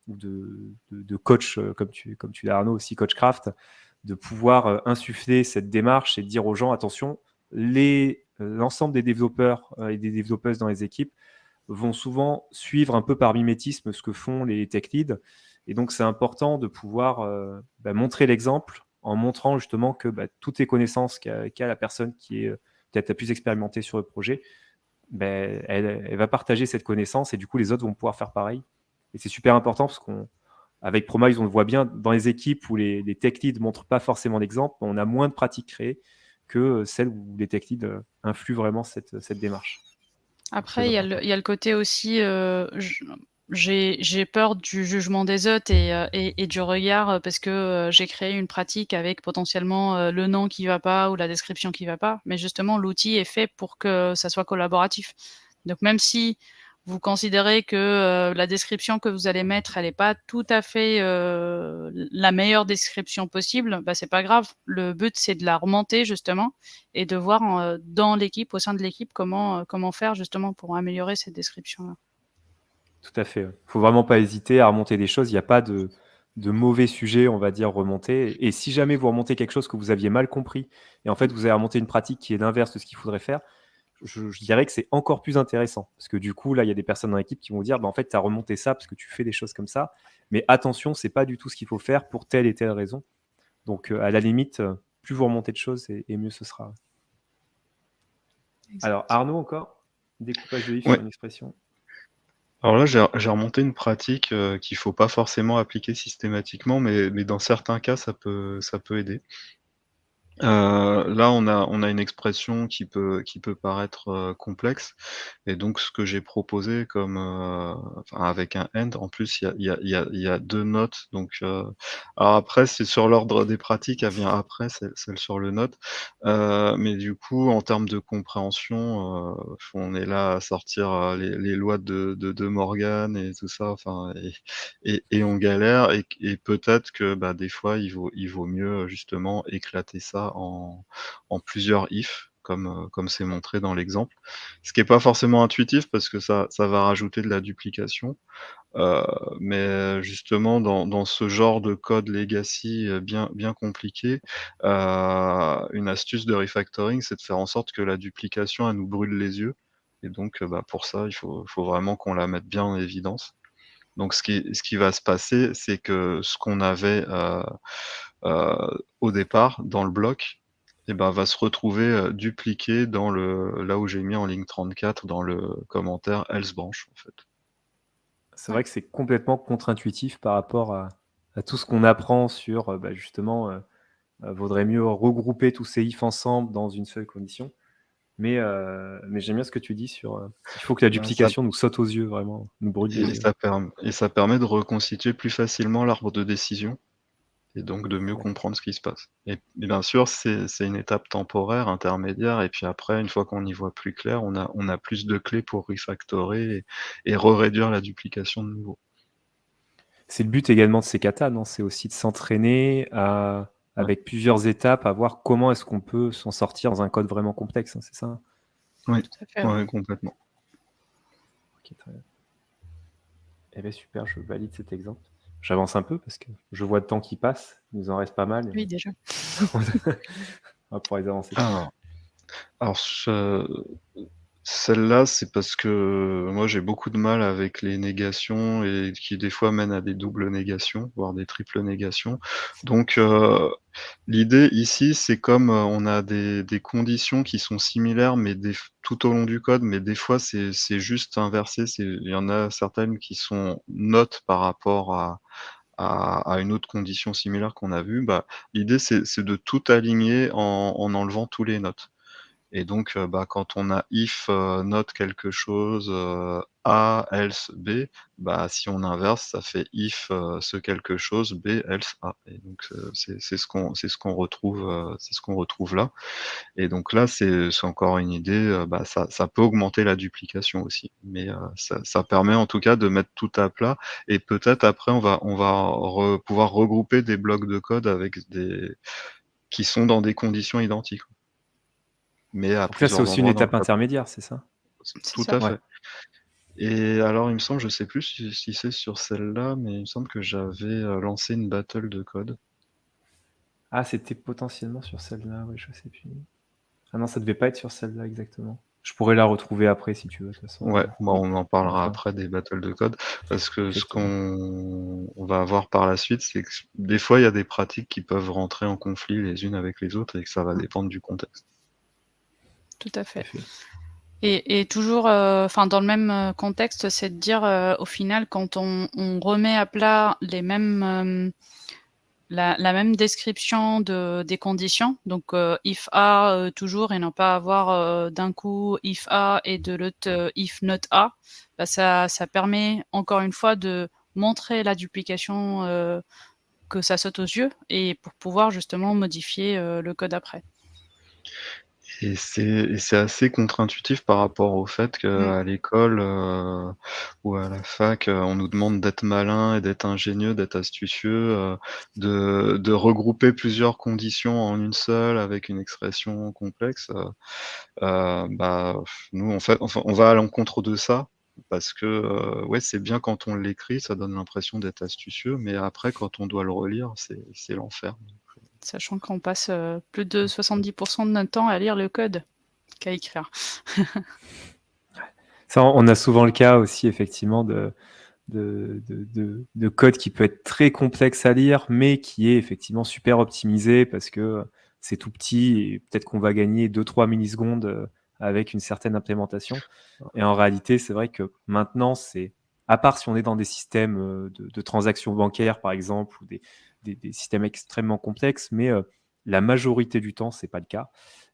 de coach, comme tu l'as Arnaud aussi, coach craft, de pouvoir insuffler cette démarche et de dire aux gens, attention, l'ensemble des développeurs et des développeuses dans les équipes vont souvent suivre un peu par mimétisme ce que font les tech leads. Et donc, c'est important de pouvoir montrer l'exemple en montrant justement que toutes les connaissances qu'a la personne qui est peut-être la plus expérimentée sur le projet, elle va partager cette connaissance et du coup, les autres vont pouvoir faire pareil. Et c'est super important parce qu'avec Promise, on le voit bien dans les équipes où les tech leads ne montrent pas forcément d'exemple, on a moins de pratiques créées que celles où les tech leads influent vraiment cette démarche. Donc, très Après, important. il y a le côté aussi, j'ai peur du jugement des autres et du regard, parce que, j'ai créé une pratique avec potentiellement, le nom qui va pas ou la description qui va pas. Mais justement, l'outil est fait pour que ça soit collaboratif. Donc même si vous considérez que, la description que vous allez mettre, elle est pas tout à fait, la meilleure description possible, bah, c'est pas grave. Le but, c'est de la remonter justement et de voir dans l'équipe, au sein de l'équipe, comment faire justement pour améliorer cette description-là. Tout à fait, ouais. Faut vraiment pas hésiter à remonter des choses. Il y a pas de mauvais sujets, on va dire, remontés et si jamais vous remontez quelque chose que vous aviez mal compris et en fait, vous avez remonté une pratique qui est l'inverse de ce qu'il faudrait faire, je dirais que c'est encore plus intéressant. Parce que du coup, là, il y a des personnes dans l'équipe qui vont dire: «Bah, en fait, tu as remonté ça parce que tu fais des choses comme ça, mais attention, c'est pas du tout ce qu'il faut faire pour telle et telle raison». Donc à la limite, plus vous remontez de choses et mieux ce sera. Alors Exact. Arnaud encore? Découpage de if Ouais, sur une expression. alors là, j'ai remonté une pratique, qu'il faut pas forcément appliquer systématiquement, mais dans certains cas, ça peut aider. Là, on a une expression qui peut paraître, complexe et donc ce que j'ai proposé comme, enfin avec un and en plus, il y a 2 notes donc, alors après c'est sur l'ordre des pratiques, elle vient après, celle sur le note, mais du coup, en termes de compréhension, on est là à sortir, les lois de Morgan et tout ça, enfin et on galère et peut-être que, bah, des fois, il vaut mieux, justement éclater ça en plusieurs ifs comme c'est montré dans l'exemple. Ce qui est pas forcément intuitif parce que ça va rajouter de la duplication, heu, mais justement dans ce genre de code legacy, bien compliqué, une astuce de refactoring, c'est de faire en sorte que la duplication, elle nous brûle les yeux et donc, bah, pour ça, il faut vraiment qu'on la mette bien en évidence. Donc ce qui va se passer, c'est que ce qu'on avait, au départ dans le bloc et ben, va se retrouver, dupliqué dans là où j'ai mis en ligne 34 dans le commentaire else branch, en fait. C'est Ouais. vrai que c'est complètement contre-intuitif par rapport à tout ce qu'on apprend sur, justement, vaudrait mieux regrouper tous ces if ensemble dans une seule condition. Mais j'aime bien ce que tu dis sur, il faut que la Ben, ça duplication nous saute aux yeux vraiment, nous brûle les yeux. et ça permet de reconstituer plus facilement l'arbre de décision et donc de mieux Ouais. comprendre ce qui se passe. Et bien sûr, c'est une étape temporaire, intermédiaire et puis après, une fois qu'on y voit plus clair, on a plus de clés pour refactorer et réduire la duplication de nouveau. C'est le but également de ces katas, non? C'est aussi de s'entraîner à Ouais. avec plusieurs étapes, à voir comment est-ce qu'on peut s'en sortir dans un code vraiment complexe, hein, c'est ça? Oui, Tout à fait, ouais. ouais, complètement. OK, très bien. Eh beh, super, je valide cet exemple. J'avance un peu parce que je vois le temps qui passe, il nous en reste pas mal et Oui, déjà. on va pouvoir les avancer. Alors celle-là, c'est parce que moi j'ai beaucoup de mal avec les négations et qui des fois mènent à des doubles négations, voire des triples négations. Donc l'idée ici, c'est comme, on a des conditions qui sont similaires, mais tout au long du code, mais des fois c'est juste inversé. Il y en a certaines qui sont not par rapport à une autre condition similaire qu'on a vue. Bah, l'idée c'est de tout aligner en enlevant tous les notes. Et donc, bah, quand on a if, note quelque chose, A, else B, bah, si on inverse, ça fait if, ce quelque chose, B, else A. Et donc, c'est ce qu'on retrouve, c'est ce qu'on retrouve là. Et donc là, c'est encore une idée, bah, ça peut augmenter la duplication aussi. Mais, ça permet en tout cas de mettre tout à plat et peut-être après on va pouvoir regrouper des blocs de code avec des qui sont dans des conditions identiques. Mais à Donc là, c'est plusieurs aussi une endroits dans le étape code. intermédiaire, c'est ça? C'est Tout ça. à Ouais. fait. Et alors il me semble, je sais plus si c'est sur celle-là, mais il me semble que j'avais, lancé une battle de code. Ah, c'était potentiellement sur celle-là, ouais, je sais plus. Ah non, ça devait pas être sur celle-là exactement. Je pourrais la retrouver après si tu veux, de toute façon, Ouais, bah, on en à la parlera fin, après des battles de code parce que ce effectivement. on va avoir par la suite, c'est que des fois, il y a des pratiques qui peuvent rentrer en conflit les unes avec les autres et que ça va dépendre du contexte. Tout à Tout à fait. fait. Et toujours, enfin dans le même, contexte, c'est de dire, au final quand on remet à plat les mêmes, la même description des conditions, donc if A, toujours et non pas avoir, d'un coup if A et de l'autre, if not A, bah ça permet encore une fois de montrer la duplication, que ça saute aux yeux et pour pouvoir justement modifier, le code après. Et c'est assez contre-intuitif par rapport au fait Mmh. qu'à l'école, ou à la fac, on nous demande d'être malin et d'être ingénieux, d'être astucieux, de regrouper plusieurs conditions en une seule avec une expression complexe, bah, nous en fait enfin, on va à l'encontre de ça parce que, ouais, c'est bien quand on l'écrit, ça donne l'impression d'être astucieux, mais après quand on doit le relire, c'est l'enfer. Sachant qu'on passe, plus de 70 de notre temps à lire le code qu'à écrire. Ça, on a souvent le cas aussi effectivement de code qui peut être très complexe à lire, mais qui est effectivement super optimisé parce que c'est tout petit et peut-être qu'on va gagner 2-3 millisecondes, avec une certaine implémentation. Et en réalité, c'est vrai que maintenant, c'est à part si on est dans des systèmes, de transactions bancaires, par exemple, ou des systèmes extrêmement complexes, mais la majorité du temps, c'est pas le cas.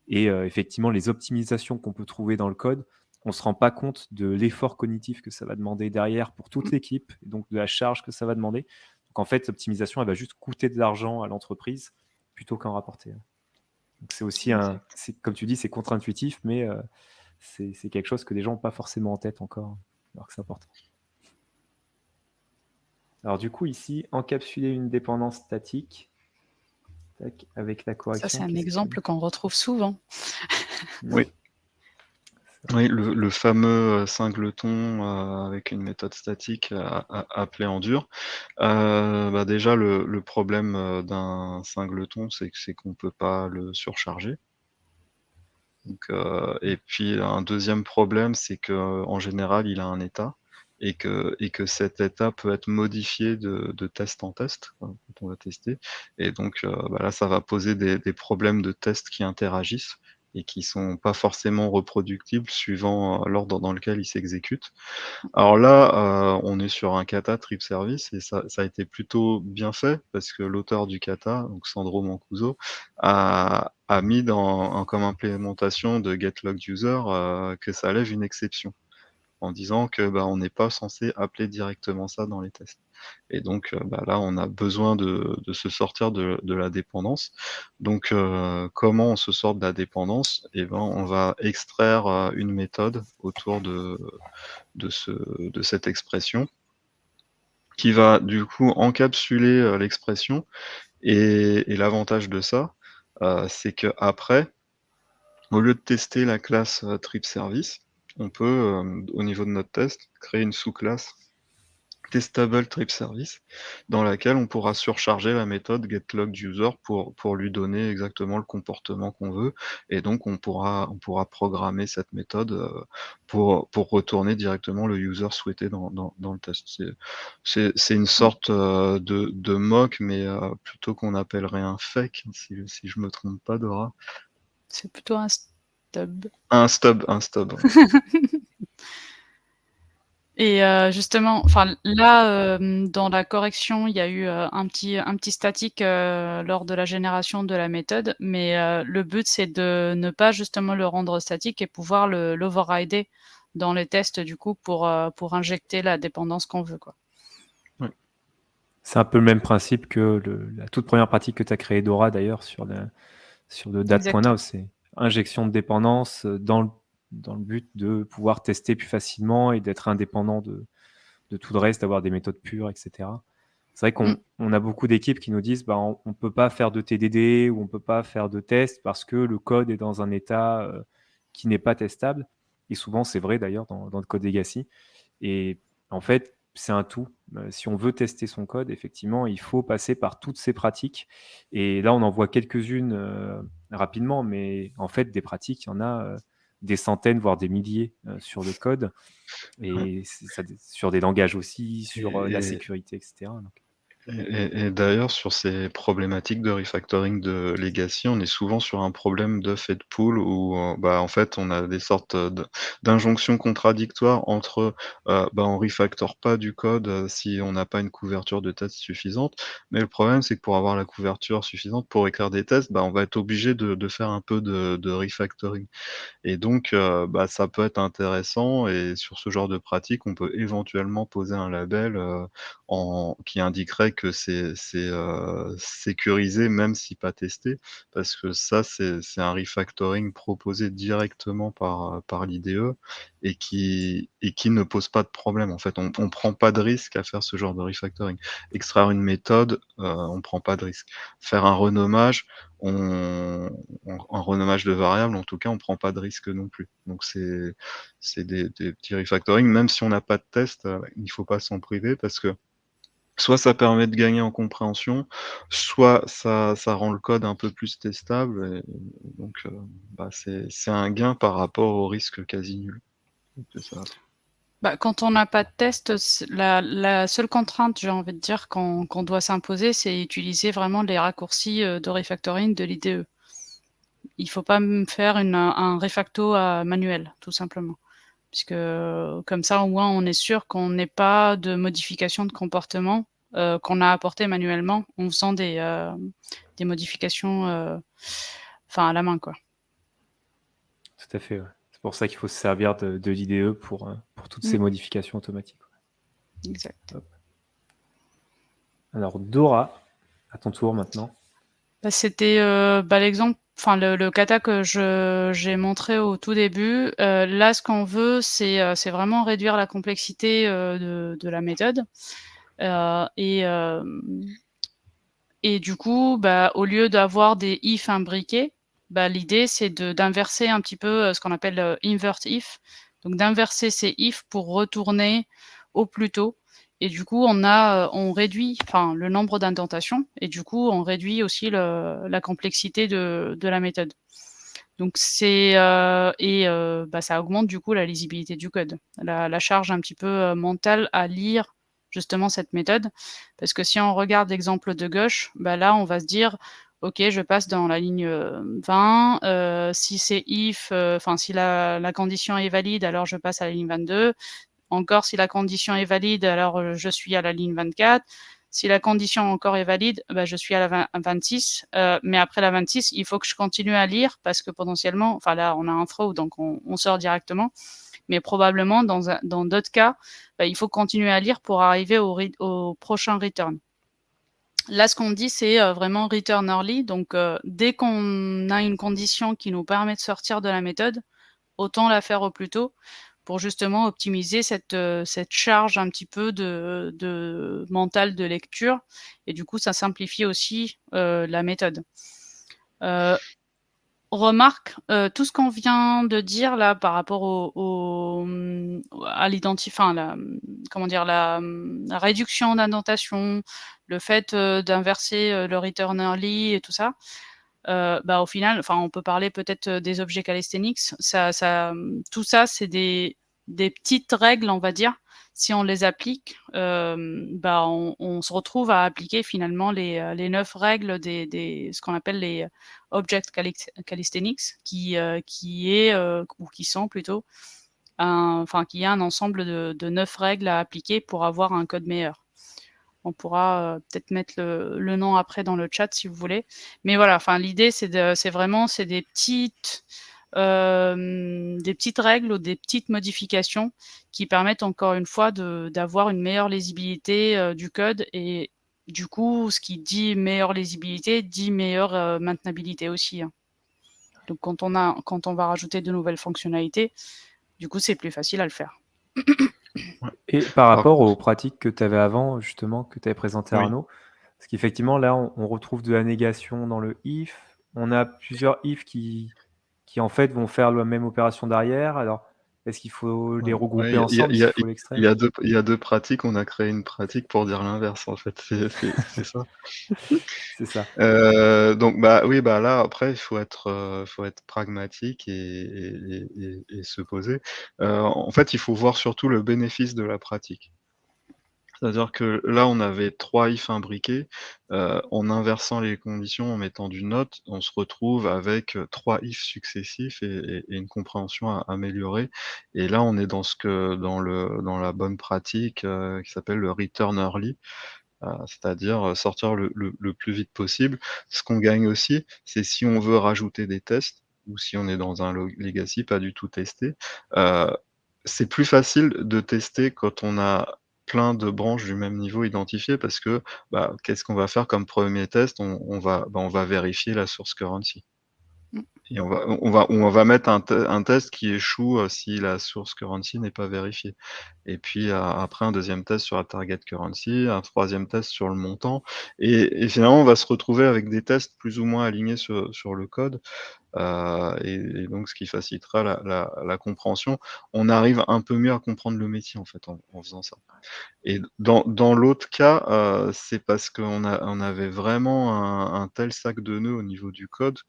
Et effectivement, les optimisations qu'on peut trouver dans le code, on ne se rend pas compte de l'effort cognitif que ça va demander derrière pour toute Mmh. l'équipe et donc de la charge que ça va demander. Donc en fait, l'optimisation, elle va juste coûter de l'argent à l'entreprise plutôt qu'en rapporter. Donc c'est aussi Exact. comme tu dis, c'est contre-intuitif, mais c'est quelque chose que les gens n'ont pas forcément en tête encore, alors que c'est important. Alors du coup, ici, encapsuler une dépendance statique, tac, avec la Ça, c'est correction, un qu'est-ce que... exemple qu'on retrouve souvent. Oui. Oui, le fameux, singleton, avec une méthode statique, appelée Endure. Bah, déjà le problème, d'un singleton, c'est qu'on peut pas le surcharger. Donc, et puis un deuxième problème, c'est qu'en général, il a un état et que cet état peut être modifié de test en test, quand on va tester et donc, bah, là, ça va poser des problèmes de tests qui interagissent et qui sont pas forcément reproductibles suivant l'ordre dans lequel ils s'exécutent. Alors là, on est sur un kata trip service et ça a été plutôt bien fait parce que l'auteur du kata, donc Sandro Mancuso, a mis comme implémentation de getLogUser que ça lève une exception en disant que on n'est pas censé appeler directement ça dans les tests. Et donc là, on a besoin de se sortir de la dépendance. Donc comment on se sort de la dépendance? Eh ben, on va extraire une méthode autour de cette expression qui va du coup encapsuler l'expression. Et l'avantage de ça, c'est que après, au lieu de tester la classe trip service, on peut, au niveau de notre test, créer une sous-classe testable trip service dans laquelle on pourra surcharger la méthode getLogUser pour lui donner exactement le comportement qu'on veut. Et donc on pourra programmer cette méthode pour retourner directement le user souhaité dans le test. C'est une sorte de mock, mais plutôt qu'on appellerait un fake, si je me trompe pas, Dora. C'est plutôt un stub. Un stub, ouais. Et justement, enfin là, dans la correction, il y a eu un petit statique lors de la génération de la méthode, mais le but c'est de ne pas justement le rendre statique et pouvoir l'overrider dans les tests du coup pour injecter la dépendance qu'on veut, quoi. Ouais. C'est un peu le même principe que la toute première pratique que tu as créée, Dora, d'ailleurs, sur le dat.now, c'est injection de dépendance dans le but de pouvoir tester plus facilement et d'être indépendant de tout le reste, d'avoir des méthodes pures, etc. C'est vrai qu'on a beaucoup d'équipes qui nous disent on ne peut pas faire de TDD ou on ne peut pas faire de tests parce que le code est dans un état qui n'est pas testable. Et souvent, c'est vrai d'ailleurs dans le code legacy. Et en fait, c'est un tout. Si on veut tester son code, effectivement, il faut passer par toutes ces pratiques. Et là, on en voit quelques-unes rapidement, mais en fait, des pratiques, il y en a des centaines, voire des milliers sur le code. Et sur des langages aussi, sur la sécurité, etc. Donc. Et d'ailleurs, sur ces problématiques de refactoring de legacy, on est souvent sur un problème de fait pool où en fait, on a des sortes d'injonctions contradictoires entre on refactore pas du code si on n'a pas une couverture de test suffisante. Mais le problème, c'est que pour avoir la couverture suffisante pour écrire des tests, on va être obligé de faire un peu de refactoring. Et donc ça peut être intéressant et sur ce genre de pratique, on peut éventuellement poser un label qui indiquerait que c'est sécurisé même si pas testé. Parce que ça, c'est un refactoring proposé directement par l'IDE et qui ne pose pas de problème. En fait, on prend pas de risque à faire ce genre de refactoring. Extraire une méthode, on prend pas de risque. Faire un renommage, un renommage de variable, en tout cas, on prend pas de risque non plus. Donc c'est des petits refactoring, même si on n'a pas de test, il faut pas s'en priver parce que soit ça permet de gagner en compréhension, soit ça rend le code un peu plus testable. Et donc c'est un gain par rapport au risque quasi nul. Donc, c'est ça. Quand on n'a pas de test, la seule contrainte, j'ai envie de dire, qu'on doit s'imposer, c'est utiliser vraiment les raccourcis de refactoring de l'IDE. Il ne faut pas faire un refacto manuel, tout simplement. Puisque comme ça, au moins, on est sûr qu'on n'ait pas de modification de comportement qu'on a apporté manuellement en faisant des modifications à la main, quoi. Tout à fait, ouais. C'est pour ça qu'il faut se servir de l'IDE pour toutes ces modifications automatiques. Exact. Hop. Alors, Dora, à ton tour maintenant. C'était l'exemple, le kata que j'ai montré au tout début. Là, ce qu'on veut, c'est vraiment réduire la complexité de la méthode. Et du coup, au lieu d'avoir des if imbriqués, l'idée, c'est d'inverser un petit peu ce qu'on appelle invert if. Donc, d'inverser ces if pour retourner au plus tôt. Et du coup, on réduit le nombre d'indentations et du coup, on réduit aussi la complexité de la méthode. Donc, ça augmente du coup la lisibilité du code, la charge un petit peu mentale à lire justement cette méthode. Parce que si on regarde l'exemple de gauche, là, on va se dire, OK, je passe dans la ligne 20. Si c'est if, enfin si la condition est valide, alors je passe à la ligne 22. Encore, si la condition est valide, alors je suis à la ligne 24. Si la condition encore est valide, bah, je suis à la 26. Mais après la 26, il faut que je continue à lire parce que potentiellement, enfin là, on a un throw, donc on sort directement. Mais probablement, dans d'autres cas, bah, il faut continuer à lire pour arriver au prochain return. Là, ce qu'on dit, c'est vraiment return early. Donc, dès qu'on a une condition qui nous permet de sortir de la méthode, autant la faire au plus tôt pour justement optimiser cette charge un petit peu de mentale de lecture. Et du coup, ça simplifie aussi la méthode. Remarque, tout ce qu'on vient de dire là par rapport à comment dire, la réduction d'indentation, le fait d'inverser le return early et tout ça, bah, au final, enfin, on peut parler peut-être des objets calisthenics. Tout ça, c'est des petites règles, on va dire. Si on les applique, bah, on se retrouve à appliquer finalement les 9 règles ce qu'on appelle les object calisthenics, qui est ou qui sont plutôt enfin, qui est un ensemble de 9 règles à appliquer pour avoir un code meilleur. On pourra peut-être mettre le nom après dans le chat si vous voulez. Mais voilà, enfin l'idée c'est des petites règles ou des petites modifications qui permettent encore une fois d'avoir une meilleure lisibilité du code, et du coup, ce qui dit meilleure lisibilité dit meilleure maintenabilité aussi, hein. Donc quand on va rajouter de nouvelles fonctionnalités, du coup c'est plus facile à le faire. Et par rapport aux pratiques que tu avais avant, justement, que tu avais présentées à Oui. Arnaud, parce qu'effectivement, là, on retrouve de la négation dans le if. On a plusieurs if qui en fait vont faire la même opération derrière. Alors, est-ce qu'il faut les regrouper ensemble? Est-ce qu'il faut l'extraire? Il y a deux pratiques. On a créé une pratique pour dire l'inverse, en fait. C'est ça. C'est ça. Donc bah oui, bah là après faut être pragmatique et se poser. En fait, il faut voir surtout le bénéfice de la pratique. C'est-à-dire que là, on avait 3 if imbriqués, en inversant les conditions, en mettant du not, on se retrouve avec 3 if successifs et une compréhension améliorée. Et là, on est dans la bonne pratique, qui s'appelle le return early. C'est-à-dire sortir le plus vite possible. Ce qu'on gagne aussi, c'est si on veut rajouter des tests ou si on est dans un legacy pas du tout testé, heu, c'est plus facile de tester quand on a plein de branches du même niveau identifiées parce que, bah, qu'est-ce qu'on va faire comme premier test? On va vérifier la source currency. Mmh. Et on va mettre un test qui échoue, si la source currency n'est pas vérifiée. Et puis après un deuxième test sur la target currency, un troisième test sur le montant et finalement on va se retrouver avec des tests plus ou moins alignés sur le code, et donc ce qui facilitera la compréhension. On arrive un peu mieux à comprendre le métier en fait en faisant ça. Et dans l'autre cas, c'est parce on avait vraiment un tel sac de nœuds au niveau du code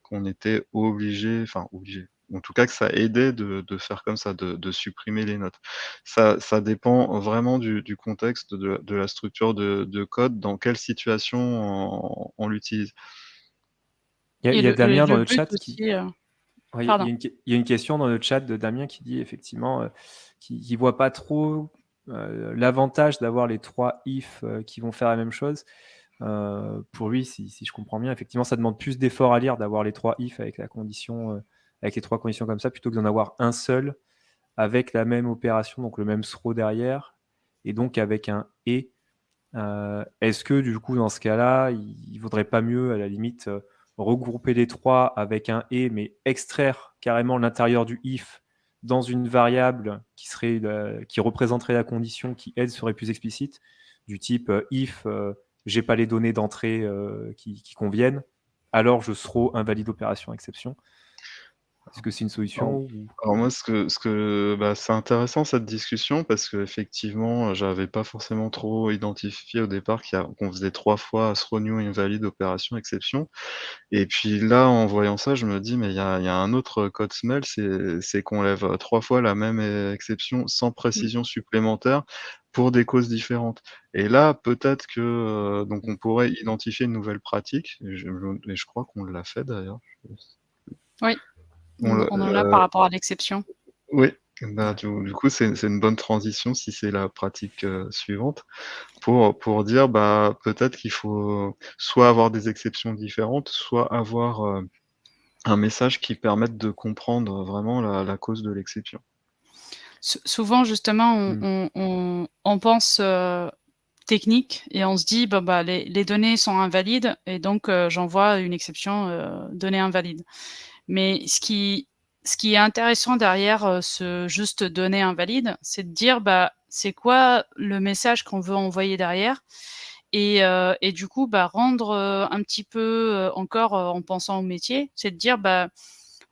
qu'on était obligé, enfin obligé, en tout cas que ça aidait de faire comme ça, de supprimer les notes. Ça dépend vraiment du contexte de la structure de code, dans quelle situation on l'utilise. Il Et y a Damien dans le le but chat qui aussi, ouais, pardon. il y a une question dans le chat de Damien qui dit effectivement, qu'il voit pas trop, l'avantage d'avoir les 3 if, qui vont faire la même chose. Pour lui, si je comprends bien, effectivement, ça demande plus d'efforts à lire d'avoir les 3 if avec la condition, avec les 3 conditions comme ça, plutôt que d'en avoir un seul avec la même opération, donc le même throw derrière et donc avec un et. Est-ce que du coup, dans ce cas-là, il vaudrait pas mieux, à la limite, regrouper les 3 avec un et, mais extraire carrément l'intérieur du if dans une variable qui représenterait la condition qui, elle, serait plus explicite, du type, if, j'ai pas les données d'entrée, qui conviennent, alors je throw invalide opération exception. Est-ce que c'est une Alors solution ou alors moi, bah, c'est intéressant cette discussion parce qu'effectivement, j'avais pas forcément trop identifié au départ qu'on faisait 3 fois throw new invalid opération exception. Et puis là, en voyant ça, je me dis: «Mais il y a un autre code smell, c'est qu'on lève 3 fois la même exception sans Mmh. précision supplémentaire». pour des causes différentes. Et là, peut-être que donc on pourrait identifier une nouvelle pratique, et je crois qu'on l'a fait d'ailleurs. Oui, On on en a par rapport à l'exception. Oui, bah, du coup, c'est une bonne transition si c'est la pratique suivante pour dire bah, peut-être qu'il faut soit avoir des exceptions différentes, soit avoir un message qui permette de comprendre vraiment la cause de l'exception. Souvent, justement, Mm. on pense technique et on se dit bah, les données sont invalides et donc j'envoie une exception donnée invalide. Mais ce qui est intéressant derrière ce juste données invalide, c'est de dire bah, c'est quoi le message qu'on veut envoyer derrière et du coup bah, rendre un petit peu encore en pensant au métier, c'est de dire bah,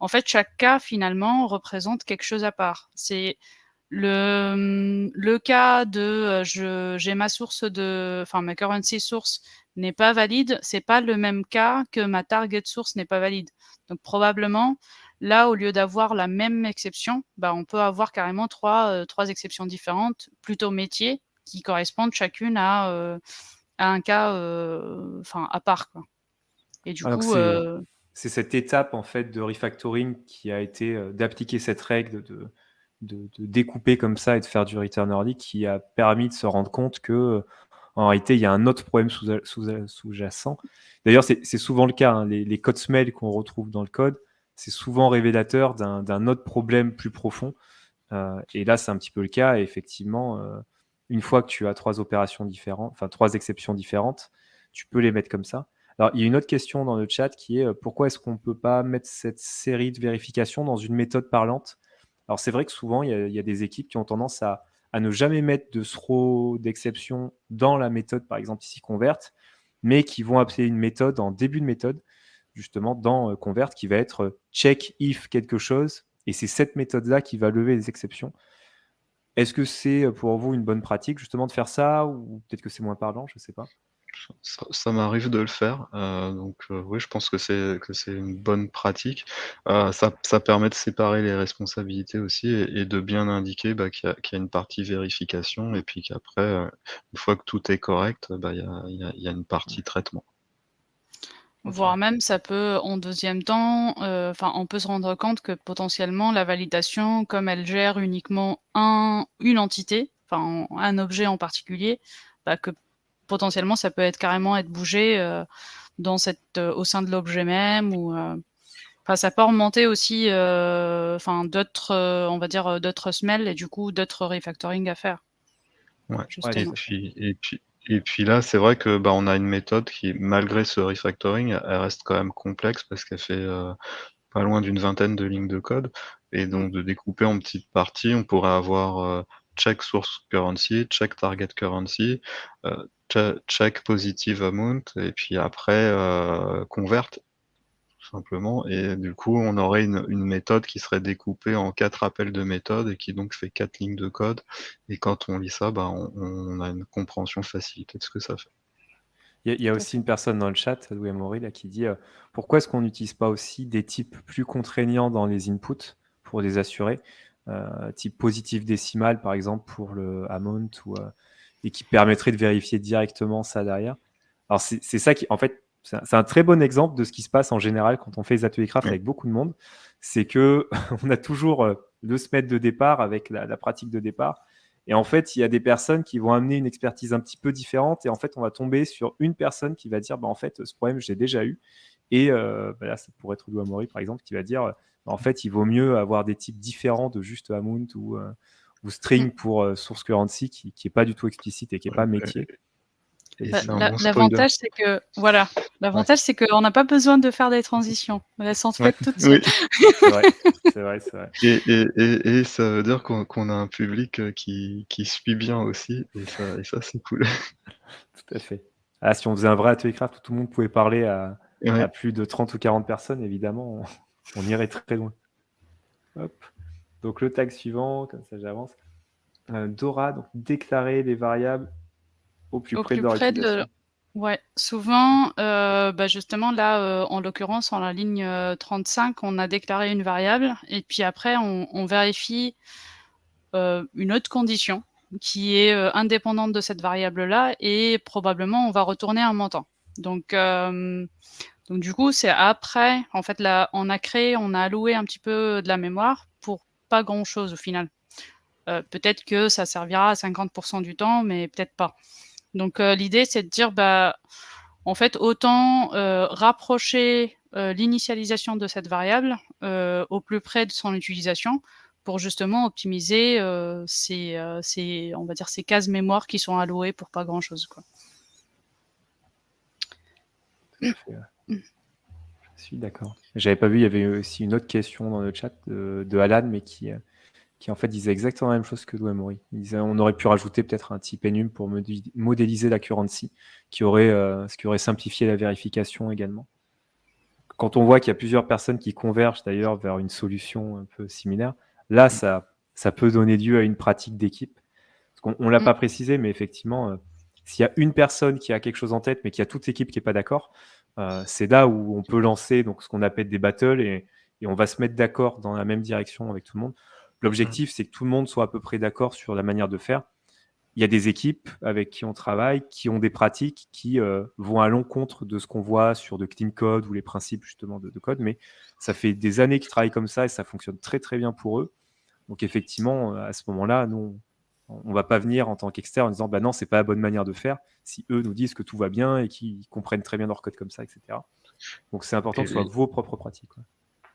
en fait chaque cas finalement représente quelque chose à part. C'est le cas de j'ai ma source enfin ma currency source n'est pas valide, c'est pas le même cas que ma target source n'est pas valide. Donc probablement, là, au lieu d'avoir la même exception, bah, on peut avoir carrément trois exceptions différentes, plutôt métiers, qui correspondent chacune à un cas enfin, à part. Quoi. Et du Ah, donc coup, c'est cette étape en fait de refactoring qui a été d'appliquer cette règle de découper comme ça et de faire du return early qui a permis de se rendre compte que en réalité il y a un autre problème sous-jacent. D'ailleurs, c'est souvent le cas. Hein. Les codes SMEL qu'on retrouve dans le code, c'est souvent révélateur d'un autre problème plus profond. Et là, c'est un petit peu le cas. Et effectivement, une fois que tu as trois opérations différentes, enfin trois exceptions différentes, tu peux les mettre comme ça. Alors, il y a une autre question dans le chat qui est pourquoi est-ce qu'on ne peut pas mettre cette série de vérifications dans une méthode parlante? Alors, c'est vrai que souvent, il y a des équipes qui ont tendance à ne jamais mettre de throw d'exception dans la méthode, par exemple ici convert, mais qui vont appeler une méthode en début de méthode, justement dans convert, qui va être check if quelque chose, et c'est cette méthode-là qui va lever les exceptions. Est-ce que c'est pour vous une bonne pratique justement de faire ça, ou peut-être que c'est moins parlant, je ne sais pas. Ça m'arrive de le faire, donc oui, je pense que c'est une bonne pratique. Ça permet de séparer les responsabilités aussi et de bien indiquer, bah, qu'il y a une partie vérification et puis qu'après, une fois que tout est correct, bah, il y a une partie traitement. voire même ça peut en deuxième temps, enfin on peut se rendre compte que potentiellement la validation, comme elle gère uniquement une entité, enfin un objet en particulier, bah, que potentiellement ça peut être carrément être bougé, dans au sein de l'objet même ou, enfin ça peut remonter aussi, enfin d'autres, on va dire, d'autres smells et du coup d'autres refactoring à faire. Ouais, Ouais, et Justement. tout à fait. puis et puis et puis là, c'est vrai que, bah, on a une méthode qui, malgré ce refactoring, elle reste quand même complexe parce qu'elle fait, pas loin d'une vingtaine de lignes de code et Mmh. donc de découper en petites parties, on pourrait avoir, check source currency, check target currency, check positive amount et puis après, convert tout simplement et du coup, on aurait une méthode qui serait découpée en 4 appels de méthode et qui donc fait 4 lignes de code et quand on lit ça, bah, on a une compréhension facilitée de ce que ça fait. Il y a Tout à aussi fait. une personne dans le chat, Sadou Amori, là, qui dit pourquoi est-ce qu'on n'utilise pas aussi des types plus contraignants dans les inputs pour les assurer, type positif décimal par exemple pour le amount et qui permettrait de vérifier directement ça derrière. Alors c'est ça qui, en fait, c'est un très bon exemple de ce qui se passe en général quand on fait les ateliers craft Ouais. avec beaucoup de monde. C'est que on a toujours le SMED de départ avec la pratique de départ. Et en fait, il y a des personnes qui vont amener une expertise un petit peu différente. Et en fait, on va tomber sur une personne qui va dire bah, en fait, ce problème, j'ai déjà eu. Et bah là, ça pourrait être Lou Amori, par exemple, qui va dire bah, en fait, il vaut mieux avoir des types différents de juste amount ou Mmh. string pour source currency qui n'est pas du tout explicite et qui n'est pas métier. Et Bah, c'est un bon spoiler. l'avantage, c'est que voilà, Ouais, l'avantage, c'est qu'on n'a pas besoin de faire des transitions. Elles sont Ouais, faites toutes oui. seules. c'est vrai. C'est vrai, c'est vrai. Et ça veut dire qu'on a un public, qui suit bien aussi et ça c'est cool. Tout à fait. Ah, si on faisait un vrai atelier craft où tout le monde pouvait parler à Ouais. plus de 30 ou 40 personnes, évidemment, on irait très loin. Hop. Donc le tag suivant, comme ça j'avance. Dora, donc déclarer les variables au plus Au près de plus leur près de utilisation. ouais, souvent, bah, justement là, en l'occurrence, en la ligne, 35, on a déclaré une variable et puis après on vérifie, une autre condition. qui est indépendante de cette variable-là, et probablement on va retourner un montant. Donc du coup, c'est après, en fait, là, on a alloué un petit peu de la mémoire pour pas grand-chose au final. Peut-être que ça servira à 50% du temps, mais peut-être pas. Donc l'idée, c'est de dire, en fait, autant rapprocher l'initialisation de cette variable au plus près de son utilisation pour justement optimiser on va dire, ces cases mémoire qui sont allouées pour pas grand-chose, quoi. Tout à fait, ouais. Je suis d'accord. J'avais pas vu, il y avait aussi une autre question dans le chat de Alan, mais qui en fait disait exactement la même chose que toi, Maury. Il disait on aurait pu rajouter peut-être un type enum pour modéliser la currency, ce qui aurait simplifié la vérification également. Quand on voit qu'il y a plusieurs personnes qui convergent d'ailleurs vers une solution un peu similaire, là, ça peut donner lieu à une pratique d'équipe. On ne l'a pas précisé, mais effectivement, s'il y a une personne qui a quelque chose en tête, mais qu'il y a toute l'équipe qui n'est pas d'accord, c'est là où on peut lancer donc, ce qu'on appelle des battles et on va se mettre d'accord dans la même direction avec tout le monde. L'objectif, c'est que tout le monde soit à peu près d'accord sur la manière de faire. Il y a des équipes avec qui on travaille, qui ont des pratiques qui vont à l'encontre de ce qu'on voit sur de clean code ou les principes justement de code, mais ça fait des années qu'ils travaillent comme ça et ça fonctionne très très bien pour eux. Donc effectivement, à ce moment-là, nous, on ne va pas venir en tant qu'externe en disant bah non, c'est pas la bonne manière de faire, si eux nous disent que tout va bien et qu'ils comprennent très bien leur code comme ça, etc. Donc c'est important que ce soit vos propres pratiques. Quoi.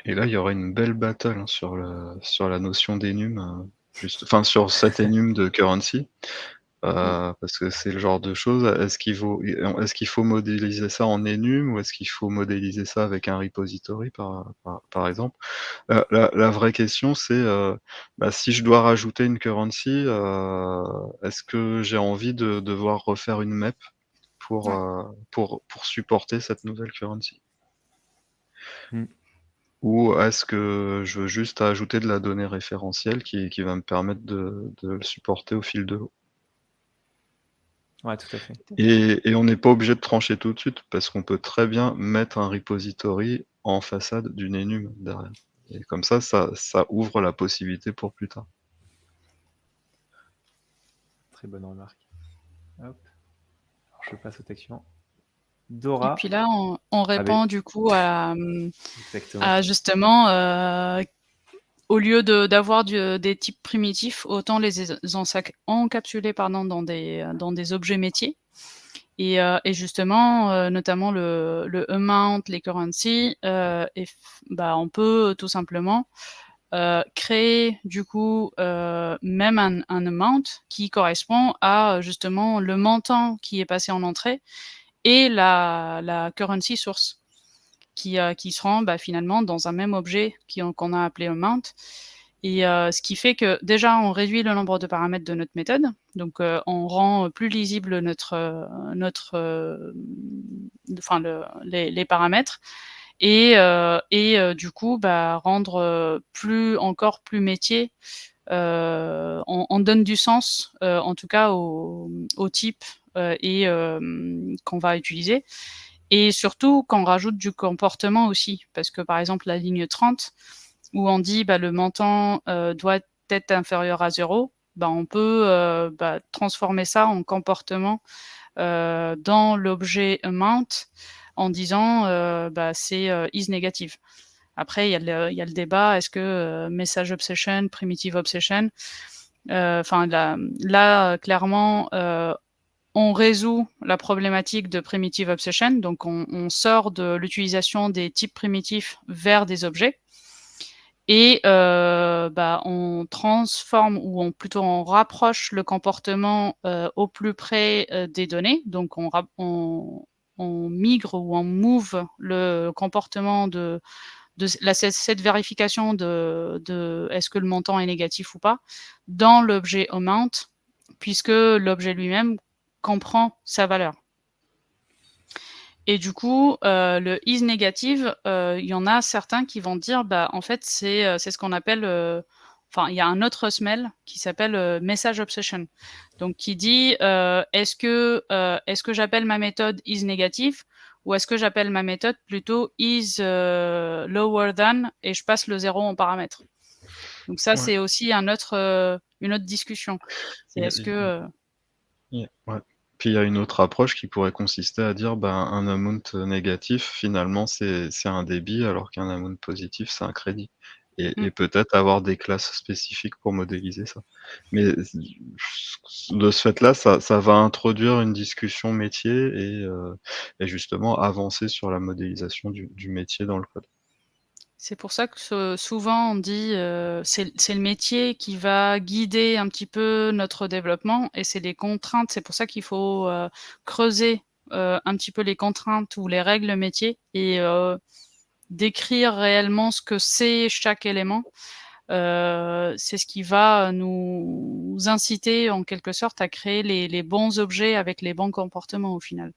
Et là, il y aurait une belle battle sur la notion d'enum, sur cet enum de currency. Parce que c'est le genre de choses, est-ce qu'il faut modéliser ça en enum ou est-ce qu'il faut modéliser ça avec un repository par exemple? La vraie question c'est, si je dois rajouter une currency, est-ce que j'ai envie de devoir refaire une map pour supporter cette nouvelle currency? Ou est-ce que je veux juste ajouter de la donnée référentielle qui va me permettre de le supporter au fil de l'eau? Ouais, tout à fait. Et on n'est pas obligé de trancher tout de suite, parce qu'on peut très bien mettre un repository en façade d'une enum derrière. Et comme ça ouvre la possibilité pour plus tard. Très bonne remarque. Hop. Alors, je passe au texte suivant. Dora. Et puis là, on répond du coup à justement, au lieu d'avoir des types primitifs, autant les encapsuler dans des objets métiers. Et justement, notamment le amount, les currency, on peut tout simplement créer du coup même un amount qui correspond à justement le montant qui est passé en entrée et la currency source qui seront finalement dans un même objet qu'on a appelé amount. Et ce qui fait que déjà on réduit le nombre de paramètres de notre méthode, donc on rend plus lisible les paramètres et du coup rendre encore plus métier. On donne du sens en tout cas au type qu'on va utiliser. Et surtout, quand on rajoute du comportement aussi, parce que par exemple, la ligne 30, où on dit le montant doit être inférieur à 0, on peut transformer ça en comportement dans l'objet amount en disant c'est is négative. Après, il y a le débat, est-ce que message obsession, primitive obsession, là, clairement, on résout la problématique de primitive obsession, donc on sort de l'utilisation des types primitifs vers des objets, et on transforme, ou plutôt on rapproche le comportement au plus près des données, donc on migre ou on move le comportement de cette vérification de est-ce que le montant est négatif ou pas dans l'objet amount, puisque l'objet lui-même comprend sa valeur. Et du coup, le is négative, il y en a certains qui vont dire, en fait, c'est ce qu'on appelle, il y a un autre smell qui s'appelle message obsession. Donc, qui dit, est-ce que j'appelle ma méthode is négative ou est-ce que j'appelle ma méthode plutôt is lower than et je passe le 0 en paramètre. Donc ça, c'est aussi un autre une autre discussion. C'est Il y a est-ce que, ouais. Puis il y a une autre approche qui pourrait consister à dire, ben, un amount négatif, finalement, c'est un débit, alors qu'un amount positif, c'est un crédit. mmh, Et peut-être avoir des classes spécifiques pour modéliser ça. Mais de ce fait-là, ça va introduire une discussion métier et justement avancer sur la modélisation du métier dans le code. c'est pour ça que souvent on dit, c'est le métier qui va guider un petit peu notre développement et c'est les contraintes. C'est pour ça qu'il faut, creuser, un petit peu les contraintes ou les règles métiers et décrire réellement ce que c'est chaque élément. C'est ce qui va nous inciter en quelque sorte à créer les bons objets avec les bons comportements au final.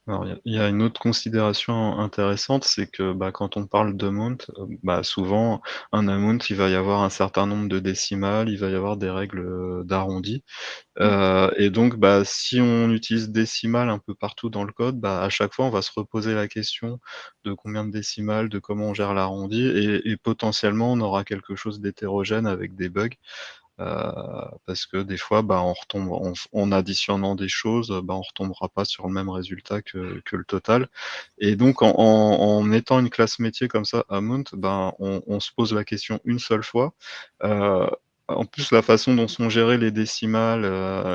Alors il y a une autre considération intéressante, c'est que, bah, quand on parle d'amount, bah, souvent un amount, il va y avoir un certain nombre de décimales, il va y avoir des règles, d'arrondi. Mmh, Et donc, bah, si on utilise décimales un peu partout dans le code, bah, à chaque fois, on va se reposer la question de combien de décimales, de comment on gère l'arrondi et potentiellement, on aura quelque chose d'hétérogène avec des bugs. Parce que des fois, bah, on retombe en additionnant des choses, bah, on retombera pas sur le même résultat que le total et donc en mettant une classe métier comme ça, amount, ben, on se pose la question une seule fois. Heu, En plus, la façon dont sont gérées les décimales,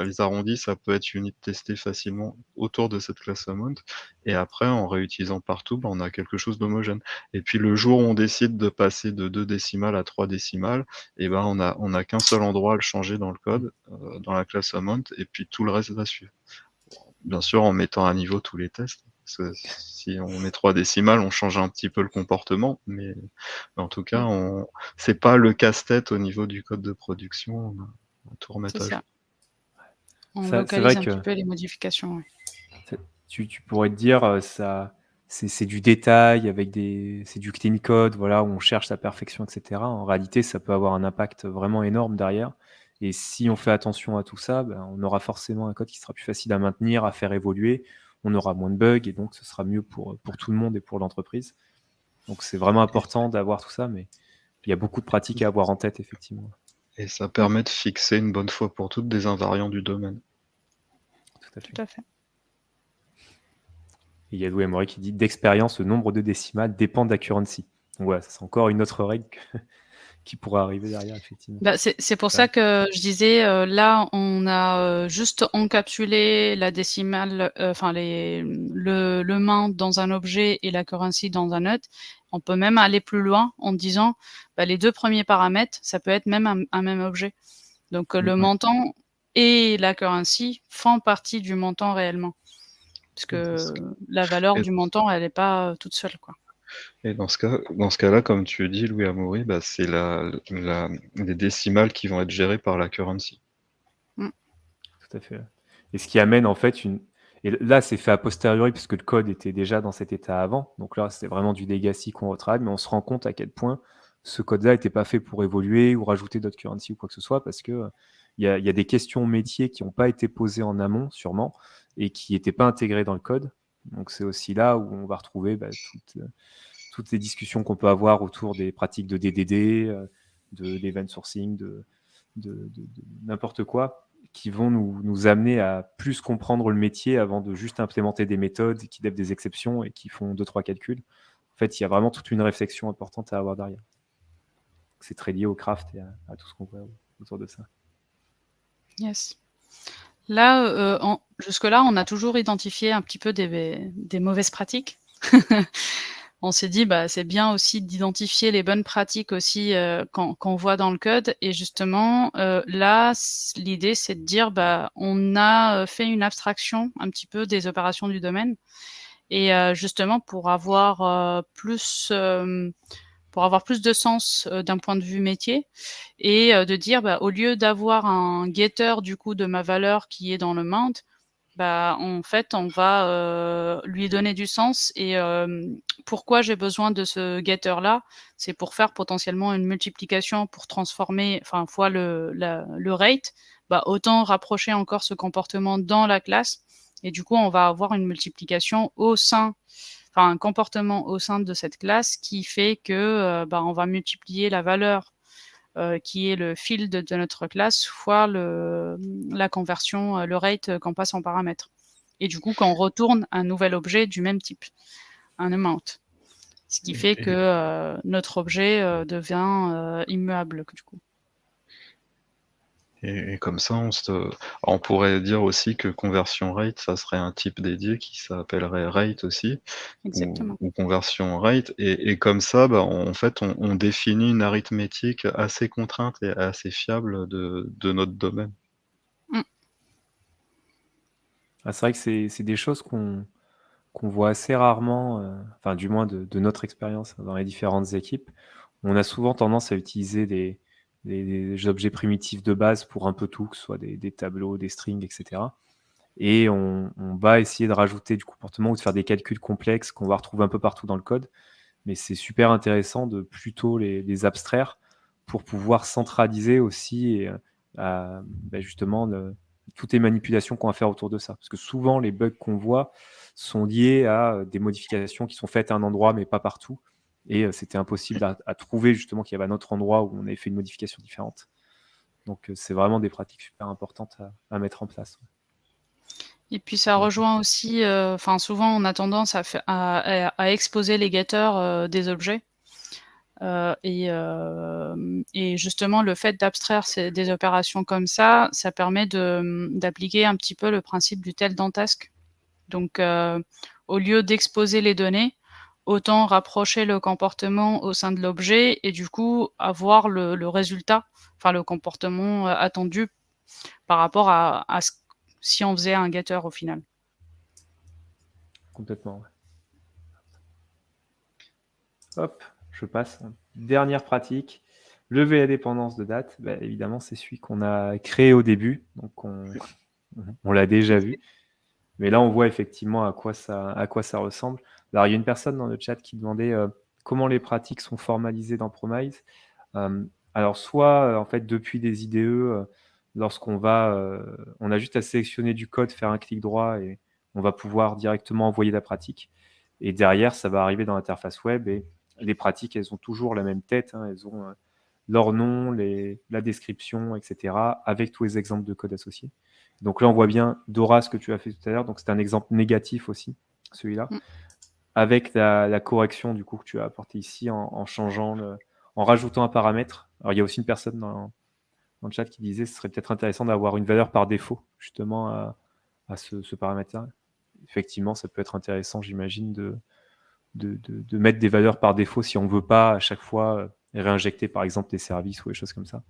les arrondis, ça peut être unit testé facilement autour de cette classe amount et après en réutilisant partout, bah, on a quelque chose d'homogène et puis le jour où on décide de passer de 2 décimales à 3 décimales, et ben, on a qu'un seul endroit à le changer dans le code, dans la classe amount et puis tout le reste va suivre. Bien sûr, en mettant à niveau tous les tests, parce que si on met 3 décimales, on change un petit peu le comportement, mais en tout cas, mmh, c'est pas le casse-tête au niveau du code de production, on va tout c'est remettre à jour. ça. On C'est localise vrai un que petit peu les modifications, ouais. tu pourrais te dire, ça c'est du détail avec c'est du clean code, voilà, où on cherche la perfection et cetera. En réalité, ça peut avoir un impact vraiment énorme derrière et si on fait attention à tout ça, ben, on aura forcément un code qui sera plus facile à maintenir, à faire évoluer. On aura moins de bugs et donc ce sera mieux pour tout le monde et pour l'entreprise. Donc c'est vraiment important d'avoir tout ça, mais il y a beaucoup de pratiques à avoir en tête effectivement. Et ça Mmh, permet de fixer une bonne fois pour toutes des invariants du domaine. Tout à fait. tout à fait. Et Yadou Emory qui dit: «D'expérience, le nombre de décimales dépend de l'accuracy». Donc voilà, ça c'est encore une autre règle qui pourrait arriver derrière effectivement. Bah, c'est pour Ouais. ça que je disais, là, on a, juste encapsulé la décimale, enfin le main dans un objet et la currency dans un autre. On peut même aller plus loin en disant, bah, les 2 premiers paramètres, ça peut être même un même objet. Donc, Mmh, le ouais. montant et la currency font partie du montant réellement. Parce Parce que que la valeur et du montant, elle est pas, toute seule, quoi. et dans ce cas-là, comme tu dis, Louis Amaury, bah, c'est les décimales qui vont être gérées par la currency. Mmh, Tout à fait, ouais. Et ce qui amène en fait une et là, c'est fait a posteriori puisque le code était déjà dans cet état avant. Donc là, c'est vraiment du legacy qu'on retravaille, mais on se rend compte à quel point ce code-là était pas fait pour évoluer ou rajouter d'autres currency ou quoi que ce soit parce que, il y a des questions métiers qui ont pas été posées en amont sûrement et qui étaient pas intégrées dans le code. Donc c'est aussi là où on va retrouver, bah, toutes les discussions qu'on peut avoir autour des pratiques de DDD, d'event sourcing, de n'importe quoi, qui vont nous amener à plus comprendre le métier avant de juste implémenter des méthodes qui lèvent des exceptions et qui font 2-3 calculs. En fait, il y a vraiment toute une réflexion importante à avoir derrière. C'est très lié au craft et à tout ce qu'on voit autour de ça. yes. Là, en jusque-là, on a toujours identifié un petit peu des mauvaises pratiques. On s'est dit: «Bah, c'est bien aussi d'identifier les bonnes pratiques aussi, qu'on voit dans le code» et justement, là, l'idée, c'est de dire: «Bah, on a, fait une abstraction un petit peu des opérations du domaine» et justement pour avoir plus de sens, d'un point de vue métier et de dire, bah, au lieu d'avoir un getter du coup de ma valeur qui est dans le mount, bah, en fait, on va, lui donner du sens et pourquoi j'ai besoin de ce getter-là? C'est pour faire potentiellement une multiplication pour transformer enfin fois le rate, bah, autant rapprocher encore ce comportement dans la classe et du coup, on va avoir une multiplication au sein enfin un comportement au sein de cette classe qui fait que, bah, on va multiplier la valeur, qui est le field de notre classe, fois la conversion, le rate qu'on passe en paramètre. Et du coup, qu'on retourne un nouvel objet du même type, un amount. Ce qui fait que notre objet devient immuable, du coup. Et comme ça, on pourrait dire aussi que conversion rate, ça serait un type dédié qui s'appellerait rate aussi, Exactement. ou conversion rate. Et comme ça, en fait, on définit une arithmétique assez contrainte et assez fiable de notre domaine. Ah, c'est vrai que c'est des choses qu'on voit assez rarement, enfin du moins de notre expérience dans les différentes équipes. On a souvent tendance à utiliser des objets primitifs de base pour un peu tout, que ce soit des tableaux, des strings, etc. Et on va essayer de rajouter du comportement ou de faire des calculs complexes qu'on va retrouver un peu partout dans le code. Mais c'est super intéressant de plutôt les abstraire pour pouvoir centraliser aussi justement toutes les manipulations qu'on va faire autour de ça. Parce que souvent, les bugs qu'on voit sont liés à des modifications qui sont faites à un endroit, mais pas partout. Et c'était impossible à trouver justement qu'il y avait un autre endroit où on avait fait une modification différente. Donc, c'est vraiment des pratiques super importantes à mettre en place. Et puis ça rejoint aussi, souvent on a tendance à exposer les getters des objets. Et justement, le fait d'abstraire des opérations comme ça permet d'appliquer un petit peu le principe du tel dans task. Donc, au lieu d'exposer les données, autant rapprocher le comportement au sein de l'objet et du coup avoir le résultat, enfin le comportement attendu par rapport à si on faisait un getter au final. Complètement. Ouais. Hop, je passe. Dernière pratique. Lever la dépendance de date. Bah, évidemment, c'est celui qu'on a créé au début. Donc, on l'a déjà vu. Mais là, on voit effectivement à quoi ça ressemble. Alors, il y a une personne dans le chat qui demandait comment les pratiques sont formalisées dans Promise. Alors, soit, en fait, depuis des IDE, lorsqu'on on a juste à sélectionner du code, faire un clic droit et on va pouvoir directement envoyer la pratique. Et derrière, ça va arriver dans l'interface web et les pratiques, elles ont toujours la même tête. Hein, elles ont leur nom, la description, etc., avec tous les exemples de code associés. Donc là, on voit bien, Dora, ce que tu as fait tout à l'heure. Donc, c'est un exemple négatif aussi, celui-là, avec la correction du coup que tu as apporté ici en rajoutant un paramètre. Alors, il y a aussi une personne dans le chat qui disait que ce serait peut-être intéressant d'avoir une valeur par défaut, justement, à ce paramètre-là. Effectivement, ça peut être intéressant, j'imagine, de mettre des valeurs par défaut si on ne veut pas à chaque fois réinjecter, par exemple, des services ou des choses comme ça.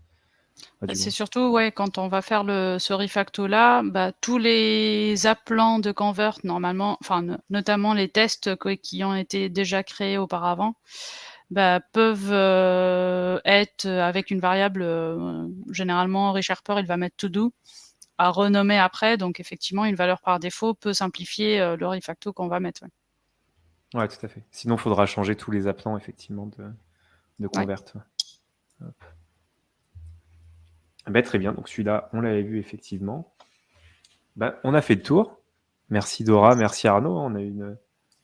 C'est surtout, quand on va faire ce refacto-là, tous les appelants de convert, normalement, notamment les tests qui ont été déjà créés auparavant, peuvent être avec une variable, généralement, ReSharper, il va mettre to do, à renommer après. Donc, effectivement, une valeur par défaut peut simplifier le refacto qu'on va mettre. Ouais, tout à fait. Sinon, il faudra changer tous les appelants, effectivement, de convert. Très bien. Donc, celui-là, on l'avait vu, effectivement. On a fait le tour. Merci Dora, merci Arnaud. On a eu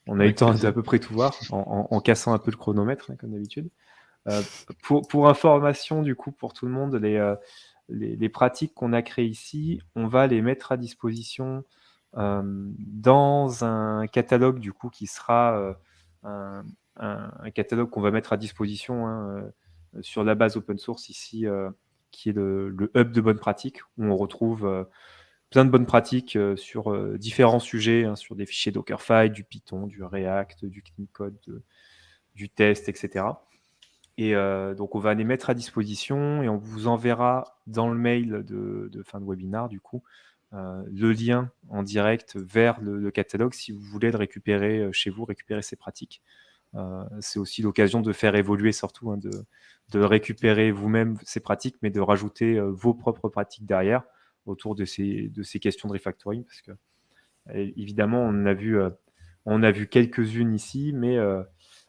le temps d'à peu près tout voir, en cassant un peu le chronomètre, comme d'habitude. Pour information, du coup, pour tout le monde, les pratiques qu'on a créées ici, on va les mettre à disposition dans un catalogue, du coup, qui sera un catalogue qu'on va mettre à disposition sur la base open source ici, qui est le hub de bonnes pratiques, où on retrouve plein de bonnes pratiques sur différents sujets, sur des fichiers Dockerfile, du Python, du React, du clean code, du test, etc. Et donc, on va les mettre à disposition et on vous enverra dans le mail de fin de webinaire, du coup, le lien en direct vers le catalogue si vous voulez le récupérer chez vous, récupérer ces pratiques. C'est aussi l'occasion de faire évoluer, surtout, de récupérer vous-même ces pratiques, mais de rajouter vos propres pratiques derrière autour de ces questions de refactoring, parce que évidemment, on a vu quelques-unes ici, mais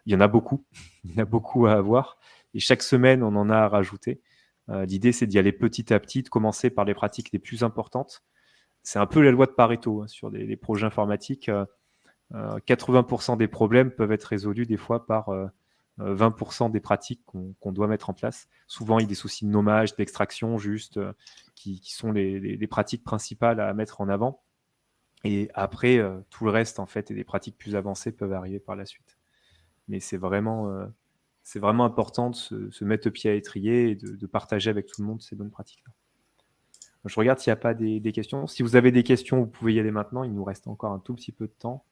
il y en a beaucoup. Il y en a beaucoup à avoir. Et chaque semaine, on en a à rajouter. L'idée, c'est d'y aller petit à petit, de commencer par les pratiques les plus importantes. C'est un peu la loi de Pareto sur les projets informatiques. 80% des problèmes peuvent être résolus des fois par 20% des pratiques qu'on doit mettre en place. Souvent, il y a des soucis de nommage, d'extraction, juste, qui sont les pratiques principales à mettre en avant. Et après, tout le reste, en fait, et des pratiques plus avancées peuvent arriver par la suite. Mais c'est vraiment important de se mettre le pied à l'étrier et de partager avec tout le monde ces bonnes pratiques-là. Je regarde s'il n'y a pas des questions. Si vous avez des questions, vous pouvez y aller maintenant. Il nous reste encore un tout petit peu de temps.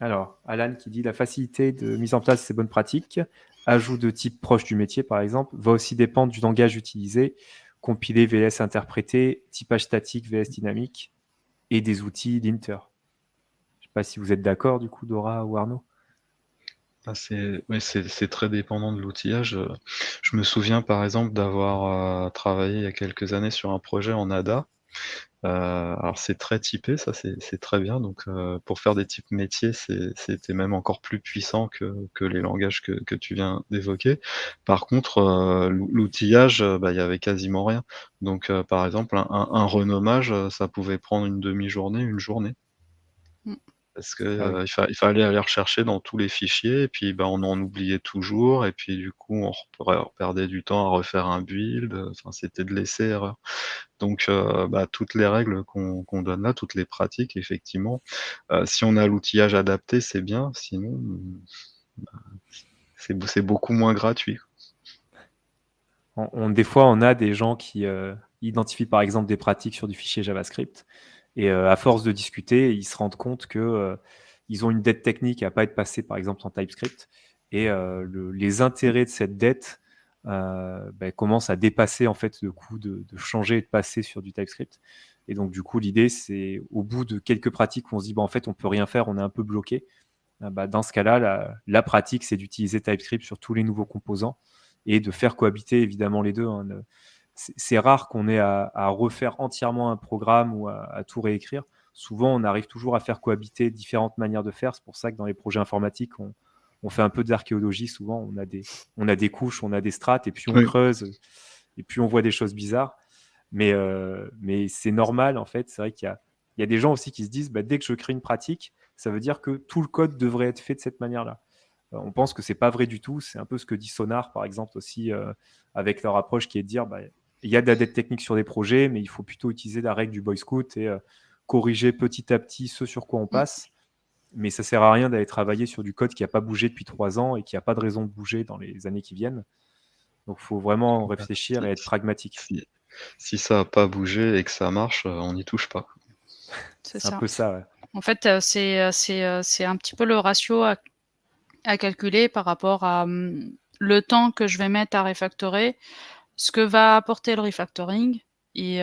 Alors, Alan qui dit la facilité de mise en place de ces bonnes pratiques, ajout de type proche du métier par exemple, va aussi dépendre du langage utilisé, compilé vs interprété, typage statique vs dynamique et des outils linter. Je ne sais pas si vous êtes d'accord du coup, Dora ou Arnaud. C'est très dépendant de l'outillage. Je me souviens par exemple d'avoir travaillé il y a quelques années sur un projet en ADA. Alors c'est très typé, ça c'est très bien. Donc pour faire des types métiers, c'était même encore plus puissant que les langages que tu viens d'évoquer. Par contre, l'outillage, il y avait quasiment rien. Donc par exemple, un renommage, ça pouvait prendre une demi-journée, une journée. Mmh. Parce que, Ah oui. il fallait aller rechercher dans tous les fichiers et puis, on en oubliait toujours et puis du coup, on perdait du temps à refaire un build, enfin, c'était de l'essai-erreur. Donc, toutes les règles qu'on donne là, toutes les pratiques effectivement, si on a l'outillage adapté, c'est bien, sinon, c'est beaucoup moins gratuit. Des fois, on a des gens qui identifient par exemple des pratiques sur du fichier JavaScript et à force de discuter, ils se rendent compte que ils ont une dette technique à ne pas être passée par exemple en TypeScript et les intérêts de cette dette commencent à dépasser en fait le coût de changer et de passer sur du TypeScript. Et donc du coup, l'idée, c'est au bout de quelques pratiques où on se dit en fait, on peut rien faire, on est un peu bloqué. Dans ce cas-là, la pratique, c'est d'utiliser TypeScript sur tous les nouveaux composants et de faire cohabiter évidemment les deux. Hein. C'est rare qu'on ait à refaire entièrement un programme ou à tout réécrire. Souvent, on arrive toujours à faire cohabiter différentes manières de faire. C'est pour ça que dans les projets informatiques, on fait un peu d'archéologie. Souvent, on a des couches, on a des strates, et puis on Oui. creuse, et puis on voit des choses bizarres. Mais c'est normal, en fait. C'est vrai qu'il y a des gens aussi qui se disent, dès que je crée une pratique, ça veut dire que tout le code devrait être fait de cette manière-là. On pense que c'est pas vrai du tout. C'est un peu ce que dit Sonar, par exemple, aussi, avec leur approche qui est de dire, il y a de la dette technique sur des projets, mais il faut plutôt utiliser la règle du Boy Scout et corriger petit à petit ce sur quoi on passe. Mais ça sert à rien d'aller travailler sur du code qui n'a pas bougé depuis 3 ans et qui n'a pas de raison de bouger dans les années qui viennent. Donc, il faut vraiment réfléchir et être pragmatique. Si ça n'a pas bougé et que ça marche, on n'y touche pas. C'est un ça. peu ça, ouais. En fait, c'est un petit peu le ratio à calculer par rapport à le temps que je vais mettre à refactorer, ce que va apporter le refactoring et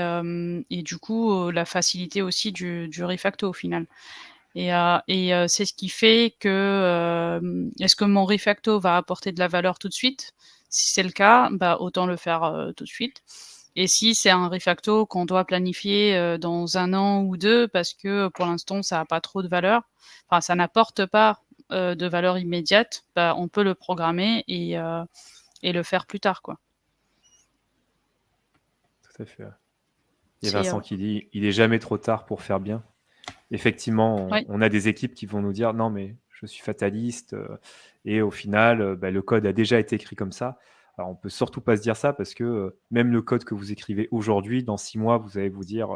du coup, la facilité aussi du refacto au final. Et c'est ce qui fait que, est-ce que mon refacto va apporter de la valeur tout de suite? Si c'est le cas, autant le faire, tout de suite. Et si c'est un refacto qu'on doit planifier, dans 1 an ou 2 parce que pour l'instant ça a pas trop de valeur, enfin ça n'apporte pas, de valeur immédiate, on peut le programmer et le faire plus tard, quoi. Tout à fait. Et C'est, Vincent qui dit, il est jamais trop tard pour faire bien. Effectivement, ouais. on a des équipes qui vont nous dire, non, mais je suis fataliste, et au final, le code a déjà été écrit comme ça. Alors, on peut surtout pas se dire ça parce que même le code que vous écrivez aujourd'hui, dans 6 mois, vous allez vous dire,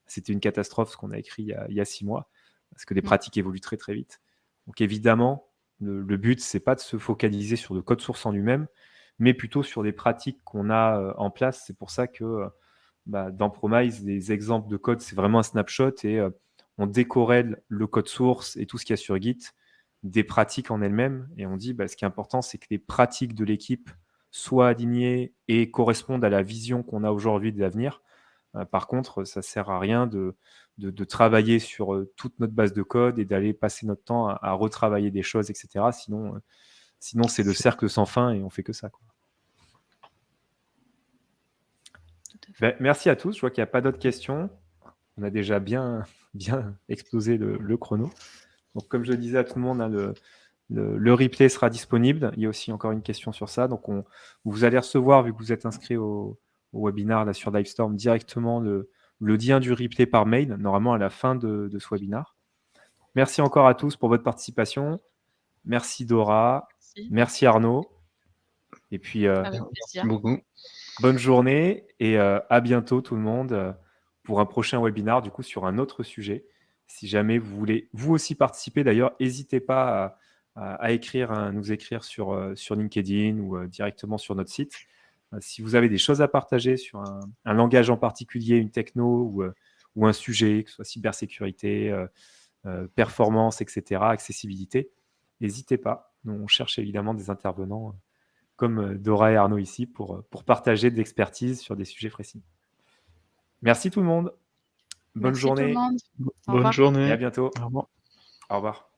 c'était une catastrophe ce qu'on a écrit il y a 6 mois, parce que les pratiques évoluent très très vite. Donc évidemment, le but, c'est pas de se focaliser sur le code source en lui-même, mais plutôt sur des pratiques qu'on a en place. C'est pour ça que dans Promise, les exemples de code, c'est vraiment un snapshot et on décorrèle le code source et tout ce qu'il y a sur Git des pratiques en elles-mêmes. Et on dit, ce qui est important, c'est que les pratiques de l'équipe soient alignées et correspondent à la vision qu'on a aujourd'hui de l'avenir. Par contre, ça ne sert à rien de travailler sur toute notre base de code et d'aller passer notre temps à retravailler des choses, etc. Sinon c'est le cercle sans fin et on fait que ça, quoi. Merci à tous. Je vois qu'il n'y a pas d'autres questions. On a déjà bien explosé le chrono. Donc, comme je le disais à tout le monde, hein, le replay sera disponible. Il y a aussi encore une question sur ça. Donc, vous allez recevoir, vu que vous êtes inscrit au webinar là, sur Livestorm, directement le lien du replay par mail, normalement à la fin de ce webinar. Merci encore à tous pour votre participation. Merci Dora. Merci Arnaud. Et puis, Avec Merci plaisir. beaucoup. bonne journée et à bientôt tout le monde pour un prochain webinar du coup sur un autre sujet. Si jamais vous voulez vous aussi participer, d'ailleurs, n'hésitez pas à nous écrire sur LinkedIn ou directement sur notre site. Si vous avez des choses à partager sur un langage en particulier, une techno ou un sujet, que ce soit cybersécurité, performance, etc., accessibilité, n'hésitez pas. Nous, on cherche évidemment des intervenants comme Dora et Arnaud ici pour partager de l'expertise sur des sujets précis. Merci tout le monde. Bonne Merci tout le journée monde. Au Bonne revoir. et à journée. bientôt. Au revoir. Au revoir.